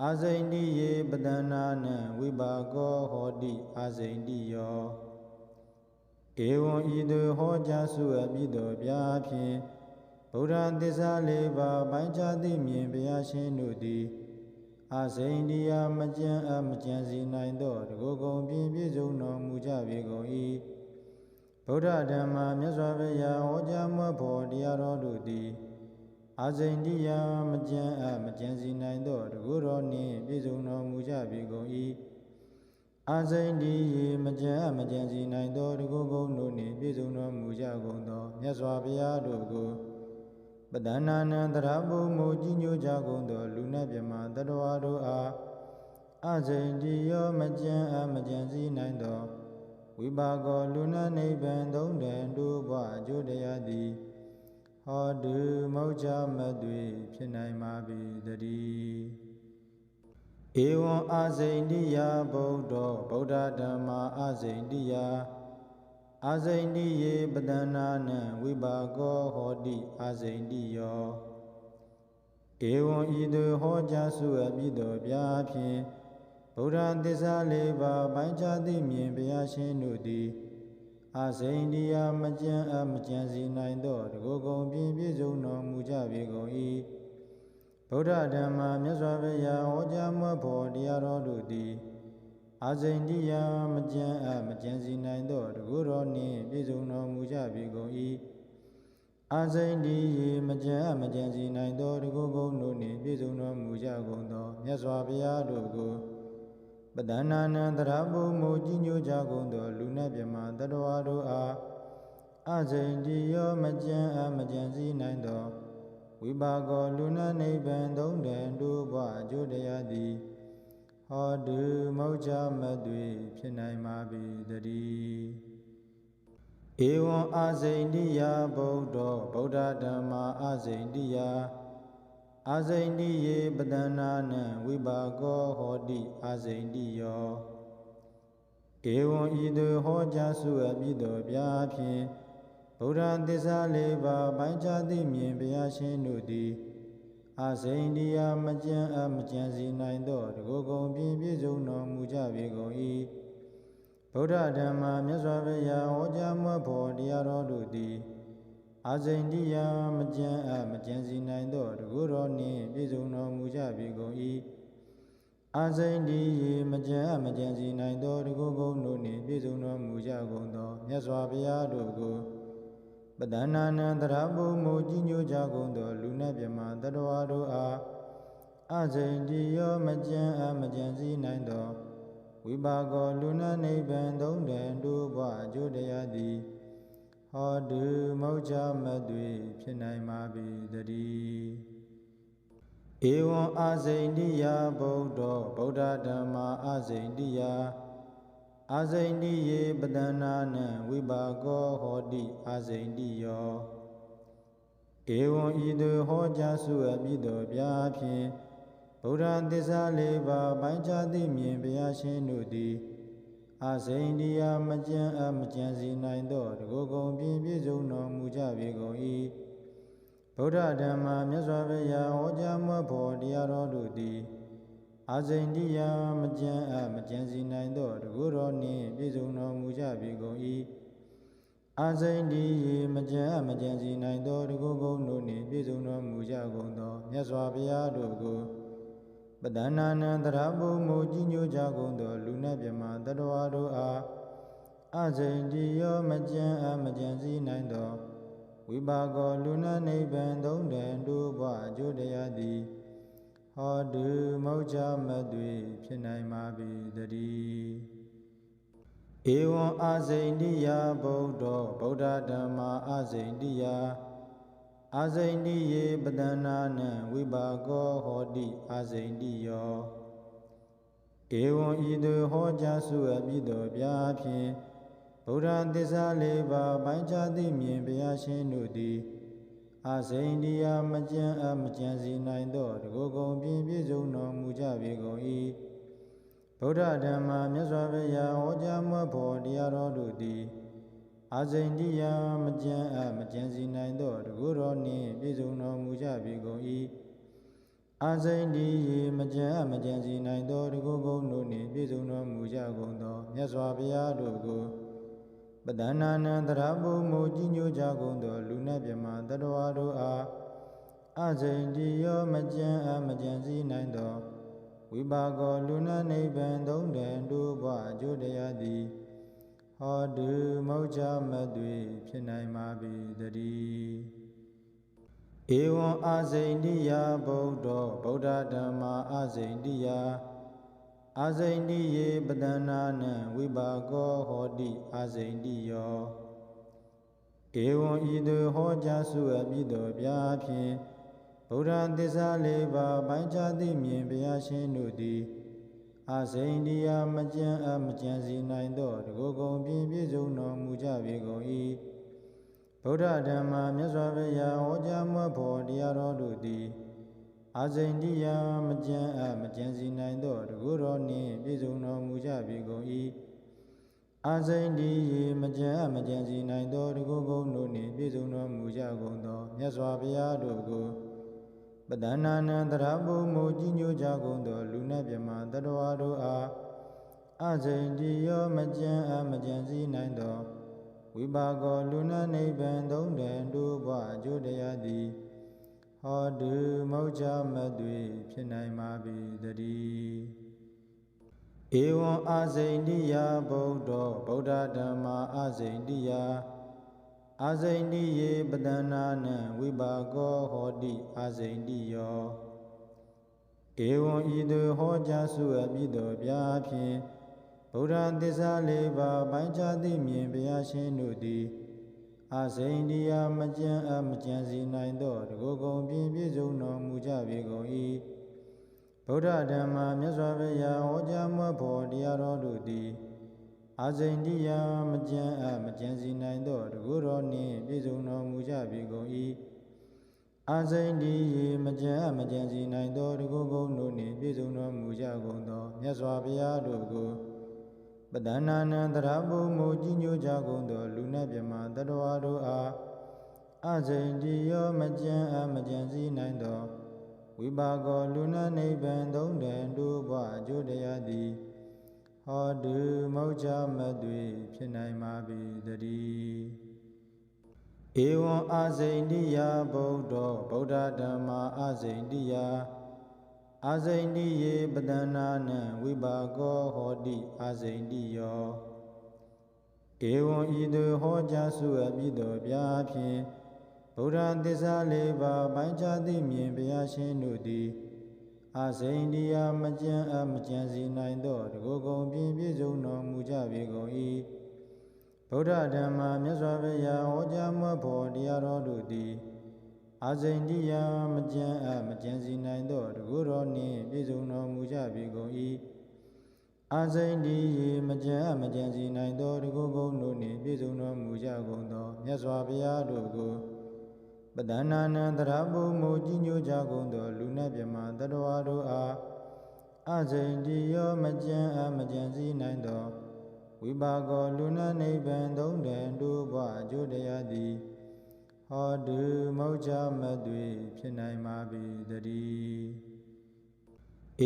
အစိန္ဒိယေပတ္တနာနံဝိပါကောဟောတိအစိန္ဒိယောဧဝံဤသို့ဟောကြားစုအပ်ပြီးသောဗျာဖြင့်ဗုဒ္ဓသစ္စာလေးပါးပိုင်းခြားသိမြင်ဘုရားရှင်တို့သည်အစိန္ဒိယမကြံအမကြံစီနိုင်သောတကုကုံပြည့်ပြည့်စုံတော်မူကြပေကုန်၏ဗုဒ္ဓဓမ္မမြတ်စွာဘုရားဟောကြားမွတ်ဖို့တရားတော်တို့သည်အစိန္ဒိယမကြံအမကြံစီနိုင်သောတကုတော်နှင့်ပြည့်စုံတော်မူကြပေကုန်၏အစိန္ဒိယေမကြံအမကြံစီနိုင်သောတကုကုံတို့နှင့်ပြည့်စုံတော်မူကြကုန်သောမြတ်စွာဘုရားတို့ကိုပတ္တနာနံတရဘုမူကြီးညိုကြကုန်သောလူနတ်မြမတတဝါတို့အားအစိန္ဒိယောမကြံအမကြံစီနိုင်သောဝိပါကောလူနတ်နိဗ္ဗာန်သုံးတန်တို့ဘဝအကျိုးတရားသည်ဟောတုမောချမသွေဖြစ်နိုင်ပါပေတည်းဧဝံအစိန္ဒိယဗုဒ္ဓောဗုဒ္ဓဓမ္မာအစိန္ဒိယအစိန္ဒိယေပတ္တနာနံဝိပါကောဟောတိအစိန္ဒိယောဧဝံဤသို့ဟောကြားစုအပ်ပြီးသောဗျာဖြင့်ဗုဒ္ဓသစ္စာလေးပါးပိုင်းခြားသိမြင်ဘုရားရှင်တို့သည်အစိန္ဒိယမကြံအမကြံစီနိုင်သောတကုကုံပြည့်ပြည့်စုံတော်မူကြပေကုန်၏ဗုဒ္ဓဓမ္မမြတ်စွာဘုရားဟောကြားမွတ်ဖို့တရားတော်တို့သည်အစိန္ဒိယမကြံအမကြံစီနိုင်သောတကုတော်နှင့်ပြည့်စုံတော်မူကြပေကုန်၏အစိန္ဒိယေမကြံအမကြံစီနိုင်သောတကုကုံတို့နှင့်ပြည့်စုံတော်မူကြကုန်သောမြတ်စွာဘုရားတို့ကိုပတ္တနာနံတရဘုမူကြီးညိုကြကုန်သောလူနတ်မြမတတဝါတို့အားအစိန္ဒိယောမကြံအမကြံစီနိုင်သောဝိပါကောလူနတ်နိဗ္ဗာန်သုံးတန်တို့ဘဝအကျိုးတရားသည်ဟောတုမောချမသွေဖြစ်နိုင်ပါပေတည်းဧဝံအစိန္ဒိယဗုဒ္ဓောဗုဒ္ဓဓမ္မာအစိန္ဒိယအစိန္ဒိယေပတ္တနာနံဝိပါကောဟောတိအစိန္ဒိယောဧဝံဤသို့ဟောကြားစုအပ်ပြီးသောဗျာဖြင့်ဗုဒ္ဓသစ္စာလေးပါးပိုင်းခြားသိမြင်ဘုရားရှင်တို့သည်အစိန္ဒိယမကြံအမကြံစီနိုင်သောတကုကုံပြည့်ပြည့်စုံတော်မူကြပေကုန်၏ဗုဒ္ဓဓမ္မမြတ်စွာဘုရားဟောကြားမွတ်ဖို့တရားတော်တို့သည်အစိန္ဒိယမကြံအမကြံစီနိုင်သောတကုတော်နှင့်ပြည့်စုံတော်မူကြပေကုန်၏အစိန္ဒိယေမကြံအမကြံစီနိုင်သောတကုကုံတို့နှင့်ပြည့်စုံတော်မူကြကုန်သောမြတ်စွာဘုရားတို့ကိုပ ပဒနာနံတရဘုံမူကြီးညိုကြကုန်သောလူနှင့်မြမတတဝါတို့အားအစိန်တိယောမကြံမကြံစည်နိုင်သောဝိပါကောလူနှင့်နိဗ္ဗာန်သုံးတန်တို့ဘဝအကျိုးတရားသည်ဟောတုမောချမသွေဖြစ်နိုင်ပါပေတည်းဧဝံအာစိန်တိယဗုဒ္ဓောဗုဒ္ဓဓမ္မာအာစိန်တိယအာစိန်တိယေပတနာနံဝိပါကောဟောတိအာစိန်တိယောဧဝံဤသို့ဟောကြားစုအပ်ပြီးသောဗျာဖြင့်ဗုဒ္ဓသစ္စာလေးပါးပိုင်းခြားသိမြင်ဘုရားရှင်တို့သည်အာစိန်တိယမကြံမကြံစီနိုင်သောတကုကုံပြည့်ပြည့်စုံတော်မူကြပေကုန်၏ဗုဒ္ဓဓမ္မာမြတ်စွာဘုရားဟောကြားမွတ်ဖော်တရားတော်တို့သည်အာစိန်တိယမကြံမကြံစီနိုင်သောတကုတော်နှင့်ပြည့်စုံတော်မူကြပေကုန်၏အာစိန်တိယေမကြံမကြံစီနိုင်သောတကုကုံတို့နှင့်ပြည့်စုံတော်မူကြကုန်သောမြတ်စွာဘုရားတို့ကိုပဒနာနံတရဘုံမူကြီးညိုကြကုန်သောလူနှင့်မြမတတဝါတို့အားအစိန်တိယောမကြံမကြံစည်နိုင်သောဝိပါကောလူနှင့်နိဗ္ဗာန်သုံးတန်တို့ဘဝအကျိုးတရားသည်ဟောတုမောချမသွေဖြစ်နိုင်ပါပေတည်းဧဝံအာစိန်တိယဗုဒ္ဓောဗုဒ္ဓဓမ္မာအာစိန်တိယအာစိန်တိယေပတနာနံဝိပါကောဟောတိအာစိန်တိယောဧဝံဤသို့ဟောကြားစုအပ်ပြီးသောဗျာဖြင့်ဗုဒ္ဓသစ္စာလေးပါးပိုင်းခြားသိမြင်ဘုရားရှင်တို့သည်အာစိန်တိယမကြံမကြံစီနိုင်သောတကုကုံပြည့်ပြည့်စုံတော်မူကြပေကုန်၏ဗုဒ္ဓဓမ္မာမြတ်စွာဘုရားဟောကြားမွတ်ဖော်တရားတော်တို့သည်အာစိန်တိယမကြံမကြံစီနိုင်သောတကုတော်နှင့်ပြည့်စုံတော်မူကြပေကုန်၏အာစိန်တိယေမကြံမကြံစီနိုင်သောတကုကုံတို့နှင့်ပြည့်စုံတော်မူကြကုန်သောမြတ်စွာဘုရားတို့ကိုပဒနာနံတရဘုံမူကြီးညိုကြကုန်သောလူနှင့်မြမတတဝါတို့အားအစိန်တိယောမကြံမကြံစည်နိုင်သောဝိပါကောလူနှင့်နိဗ္ဗာန်သုံးတန်တို့ဘဝအကျိုးတရားသည်ဟောတုမောချမသွေဖြစ်နိုင်ပါပေတည်းဧဝံအာစိန်တိယဗုဒ္ဓောဗုဒ္ဓဓမ္မာအာစိန်တိယအာစိန်တိယေပတနာနံဝိပါကောဟောတိအာစိန်တိယောဧဝံဤသို့ဟောကြားစုအပ်ပြီးသောဗျာဖြင့်ဗုဒ္ဓသစ္စာလေးပါးပိုင်းခြားသိမြင်ဘုရားရှင်တို့သည်အာစိန်တိယမကြံမကြံစီနိုင်သောတကုကုံပြည့်ပြည့်စုံတော်မူကြပေကုန်၏ဗုဒ္ဓဓမ္မာမြတ်စွာဘုရားဟောကြားမွတ်ဖော်တရားတော်တို့သည်အာစိန်တိယမကြံမကြံစီနိုင်သောတကုတော်နှင့်ပြည့်စုံတော်မူကြပေကုန်၏အာစိန်တိယေမကြံမကြံစီနိုင်သောတကုကုံတို့နှင့်ပြည့်စုံတော်မူကြကုန်သောမြတ်စွာဘုရားတို့ကိုပဒနာနံတရဘုံမူကြီးညိုကြကုန်သောလူနှင့်မြမတတဝါတို့အားအစိန်တိယောမကြံမကြံစည်နိုင်သောဝိပါကောလူနှင့်နိဗ္ဗာန်သုံးတန်တို့ဘဝအကျိုးတရားသည်ဟောတုမောချမသွေဖြစ်နိုင်ပါပေတည်းဧဝံအာစိန်တိယဗုဒ္ဓောဗုဒ္ဓဓမ္မာအာစိန်တိယအာစိန်တိယေပတနာနံဝိပါကောဟောတိအာစိန်တိယောဧဝံဤသို့ဟောကြားစုအပ်ပြီးသောဗျာဖြင့်ဗုဒ္ဓသစ္စာလေးပါးပိုင်းခြားသိမြင်ဘုရားရှင်တို့သည်အာစိန်တိယမကြံမကြံစီနိုင်သောတကုကုံပြည့်ပြည့်စုံတော်မူကြပေကုန်၏ဗုဒ္ဓဓမ္မာမြတ်စွာဘုရားဟောကြားမွတ်ဖော်တရားတော်တို့သည်အာစိန်တိယမကြံမကြံစီနိုင်သောတကုတော်နှင့်ပြည့်စုံတော်မူကြပေကုန်၏အာစိန်တိယေမကြံမကြံစီနိုင်သောတကုကုံတို့နှင့်ပြည့်စုံတော်မူကြကုန်သောမြတ်စွာဘုရားတို့ကိုပဒနာနံတရဘုံမူကြီးညိုကြကုန်သောလူနှင့်မြမတတဝါတို့အားအစိန်တိယောမကြံမကြံစည်နိုင်သောဝိပါကောလူနှင့်နိဗ္ဗာန်သုံးတန်တို့ဘဝအကျိုးတရားသည်ဟောတုမောချမသွေဖြစ်နိုင်ပါပေတည်းဧဝံအာစိန်တိယဗုဒ္ဓောဗုဒ္ဓဓမ္မာအာစိန်တိယအာစိန်တိယေပတနာနံဝိပါကောဟောတိအာစိန်တိယော ဧဝံဤသို့ဟောကြားစုအပ်ပြီးသောဗျာဖြင့်ဗုဒ္ဓသစ္စာလေးပါးပိုင်းခြားသိမြင်ဘုရားရှင်တို့သည်အစိန္ဒိယမကြံအမကြံစီနိုင်သောတကုကုံပြည့်ပြည့်စုံတော်မူကြပေကုန်၏ဗုဒ္ဓဓမ္မမြတ်စွာဘုရားဟောကြားမွတ်ဖို့တရားတော်တို့သည်အစိန္ဒိယမကြံအမကြံစီနိုင်သောတကုတော်နှင့်ပြည့်စုံတော်မူကြပေကုန်၏အစိန္ဒိယေမကြံအမကြံစီနိုင်သောတကုကုံတို့နှင့်ပြည့်စုံတော်မူကြကုန်သောမြတ်စွာဘုရားတို့ကိုပတ္တနာနံတရဘုံမူကြီးညိုကြကုန်သောလူနတ်မြမတတဝါတို့အားအစိန္ဒိယောမကြံအမကြံစီနိုင်သောဝိပါကောလူနတ်နိဗ္ဗာန်သုံးတန်တို့ဘဝအကျိုးတရားသည်ဟောတုမောချမသွေဖြစ်နိုင်ပါပေတည်း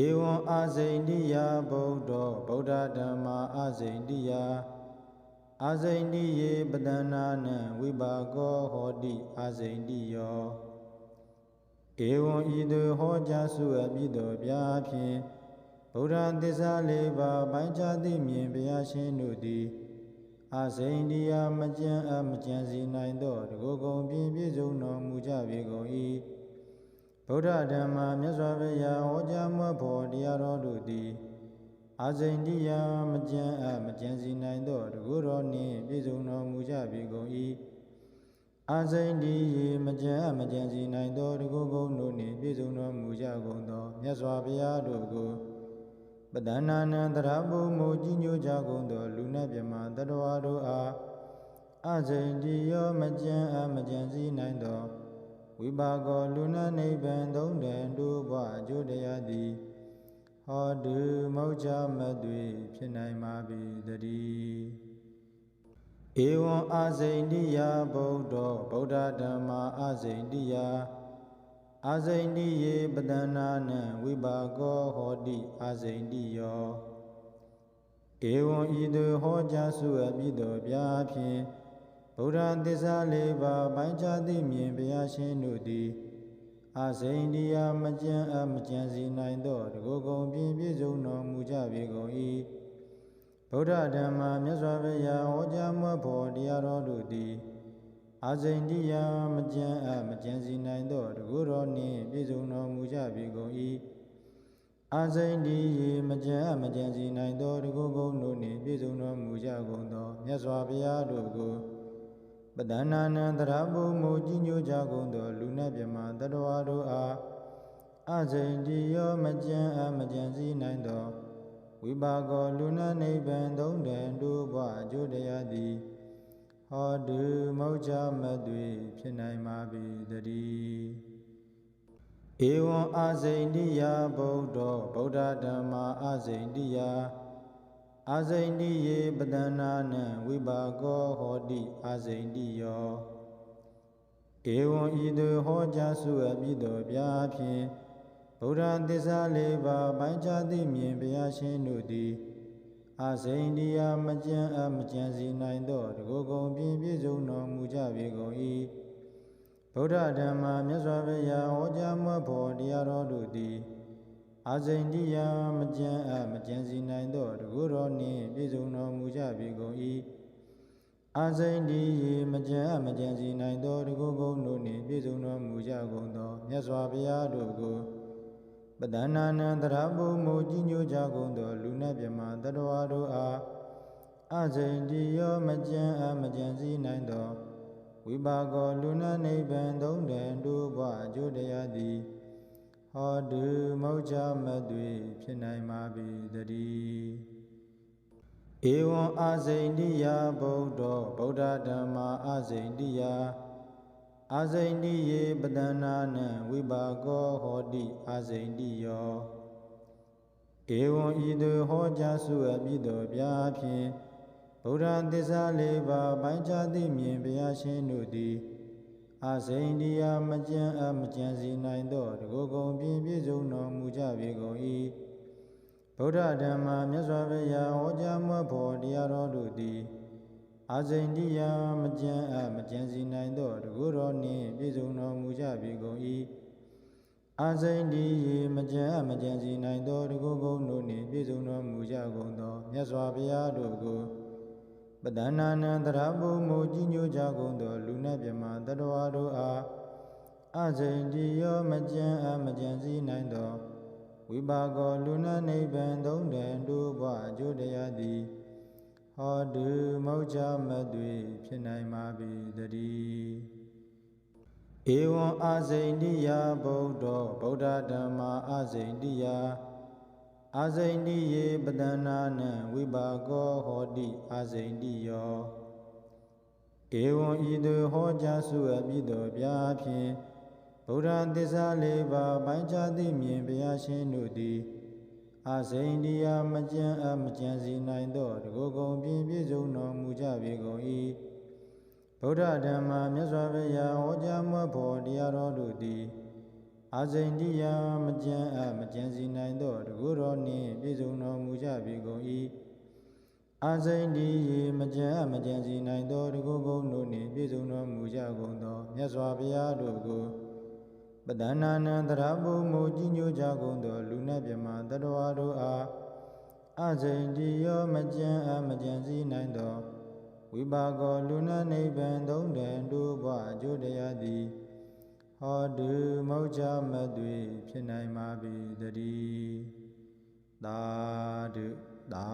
ဧဝံအစိန္ဒိယဗုဒ္ဓောဗုဒ္ဓဓမ္မာအစိန္ဒိယအစိန္ဒိယေပတ္နာနံဝိပါကောဟောတိအစိန္ဒိယောဧဝံဤသို့ဟောကြားစုအပ်ပြီးသောဗျာဖြင့်ဗုဒ္ဓသစ္စာလေးပါးပိုင်းခြားသိမြင်ဘုရားရှင်တို့သည်အစိန္ဒိယမကြံအမကြံစီနိုင်သောတကုကုံပြည့်ပြည့်စုံတော်မူကြပေကုန်၏ဗုဒ္ဓဓမ္မမြတ်စွာဘုရားဟောကြားမွတ်ဖို့တရားတော်တို့သည်အစိန္ဒိယမကြံအမကြံစီနိုင်သောတကုတော်နှင့်ပြည့်စုံတော်မူကြပေကုန်၏အစိန္ဒိယေမကြံအမကြံစီနိုင်သောတကုကုံတို့နှင့်ပြည့်စုံတော်မူကြကုန်သောမြတ်စွာဘုရားတို့ကိုပတ္တနာနံတရဘုံမူကြီးညိုကြကုန်သောလူနတ်မြမတတဝါတို့အားအစိန္ဒိယောမကြံအမကြံစီနိုင်သောဝိပါကောလူနတ်နိဗ္ဗာန်သုံးတန်တို့ဘဝအကျိုးတရားသည်ဟောတုမောချမသွေဖြစ်နိုင်ပါပေတည်းဧဝံအစိန္ဒိယဗုဒ္ဓောဗုဒ္ဓဓမ္မာအစိန္ဒိယအစိန္ဒိယေပတ္တနာနံဝိပါကောဟောတိအစိန္ဒိယောဧဝံဤသို့ဟောကြားစုအပ်ပြီးသောဗျာဖြင့်ဗုဒ္ဓသစ္စာလေးပါးပိုင်းခြားသိမြင်ဘုရားရှင်တို့သည်အစိန္ဒိယမကြံအမကြံစီနိုင်သောတကုကုံပြည့်ပြည့်စုံတော်မူကြပေကုန်၏ဗုဒ္ဓဓမ္မမြတ်စွာဘုရားဟောကြားမွတ်ဖို့တရားတော်တို့သည်အစိန္ဒိယမကြံအမကြံစီနိုင်သောတကုတော်နှင့်ပြည့်စုံတော်မူကြပေကုန်၏အစိန္ဒိယေမကြံအမကြံစီနိုင်သောတကုကုံတို့နှင့်ပြည့်စုံတော်မူကြကုန်သောမြတ်စွာဘုရားတို့ကိုပတ္တနာနံတရဘုံမူကြီးညိုကြကုန်သောလူနတ်မြမတတဝါတို့အားအစိန္ဒိယောမကြံအမကြံစီနိုင်သောဝိပါကောလူနတ်နိဗ္ဗာန်သုံးတန်တို့ဘဝအကျိုးတရားသည်ဟောတုမောချမသွေဖြစ်နိုင်ပါပေတည်းဧဝံအစိန္ဒိယဗုဒ္ဓောဗုဒ္ဓဓမ္မာအစိန္ဒိယအစိန္ဒိယေပတ္တနာနံဝိပါကောဟောတိအစိန္ဒိယောဧဝံဤသို့ဟောကြားစုအပ်ပြီးသောဗျာဖြင့်ဗုဒ္ဓသစ္စာလေးပါးပိုင်းခြားသိမြင်ဘုရားရှင်တို့သည်အစိန္ဒိယမကြံအမကြံစီနိုင်သောတကုကုံပြည့်ပြည့်စုံတော်မူကြပေကုန်၏ဗုဒ္ဓဓမ္မမြတ်စွာဘုရားဟောကြားမွတ်ဖို့တရားတော်တို့သည်အစိန္ဒိယမကြံအမကြံစီနိုင်သောတကုတော်နှင့်ပြည့်စုံတော်မူကြပေကုန်၏အစိန္ဒိယေမကြံအမကြံစီနိုင်သောတကုကုံတို့နှင့်ပြည့်စုံတော်မူကြကုန်သောမြတ်စွာဘုရားတို့ကိုပတ္တနာနံတရဘုံမူကြီးညိုကြကုန်သောလူနတ်မြမတတဝါတို့အားအစိန္ဒိယောမကြံအမကြံစီနိုင်သောဝိပါကောလူနတ်နိဗ္ဗာန်သုံးတန်တို့ဘဝအကျိုးတရားသည်ဟောတုမောချမသွေဖြစ်နိုင်ပါပေတည်းဧဝံအစိန္ဒိယဗုဒ္ဓောဗုဒ္ဓဓမ္မာအစိန္ဒိယအစိန္ဒိယေပတ္တနာနံဝိပါကောဟောတိအစိန္ဒိယောဧဝံဤသို့ဟောကြားစုအပ်ပြီးသောဗျာဖြင့်ဗုဒ္ဓသစ္စာလေးပါးပိုင်းခြားသိမြင်ဘုရားရှင်တို့သည်အစိန္ဒိယမကြံအမကြံစီနိုင်သောတကုကုံပြည့်ပြည့်စုံတော်မူကြပေကုန်၏ဗုဒ္ဓဓမ္မမြတ်စွာဘုရားဟောကြားမွတ်ဖို့တရားတော်တို့သည်အစိန္ဒိယမကြံအမကြံစီနိုင်သောတကုတော်နှင့်ပြည့်စုံတော်မူကြပေကုန်၏အစိန္ဒိယေမကြံအမကြံစီနိုင်သောတကုကုံတို့နှင့်ပြည့်စုံတော်မူကြကုန်သောမြတ်စွာဘုရားတို့ကိုပ ပဒနာနံတရဘုံမူကြီးညိုကြကုန်သောလူနတ်မြမတတဝါတို့အားအစိန်တိယောမကြံမကြံစည်းနိုင်သောဝိပါကောလူနတ်နိဗ္ဗာန်သုံးတန်တို့ဘဝအကျိုးတရားသည်ဟောတုမောချမသွေဖြစ်နိုင်ပါပေတည်းဧဝံအစိန်တိယဗုဒ္ဓောဗုဒ္ဓဓမ္မာအစိန်တိယအစိန်တိယေပတနာနံဝိပါကောဟောတိအစိန်တိယောဧဝံဤသို့ဟောကြားစုအပ်ပြီးသောဗျာဖြင့်ဗုဒ္ဓသစ္စာလေးပါးပိုင်းခြားသိမြင်ဘုရားရှင်တို့သည်အစိန်တိယမကြံမကြံစီနိုင်သောတကုကုံပြည့်ပြည့်စုံတော်မူကြပေကုန်၏ဗုဒ္ဓဓမ္မာမြတ်စွာဘုရားဟောကြားမွတ်ဖော်တရားတော်တို့သည်အစိန်တိယမကြံမကြံစီနိုင်သောတကုတော်နှင့်ပြည့်စုံတော်မူကြပေကုန်၏အစိန်တိယေမကြံမကြံစီနိုင်သောတကုကုံတို့နှင့်ပြည့်စုံတော်မူကြကုန်သောမြတ်စွာဘုရားတို့ကိုပဒနာနံတရဘုံမူကြီးညိုကြကုန်သောလူနတ်မြမတတဝါတို့အားအစိန်တိယောမကြံမကြံစည်းနိုင်သောဝိပါကောလူနတ်နိဗ္ဗာန်သုံးတန်တို့ဘဝအကျိုးတရားသည်ဟောတုမောချမသွေဖြစ်နိုင်ပါပေတည်းသာဓုသာ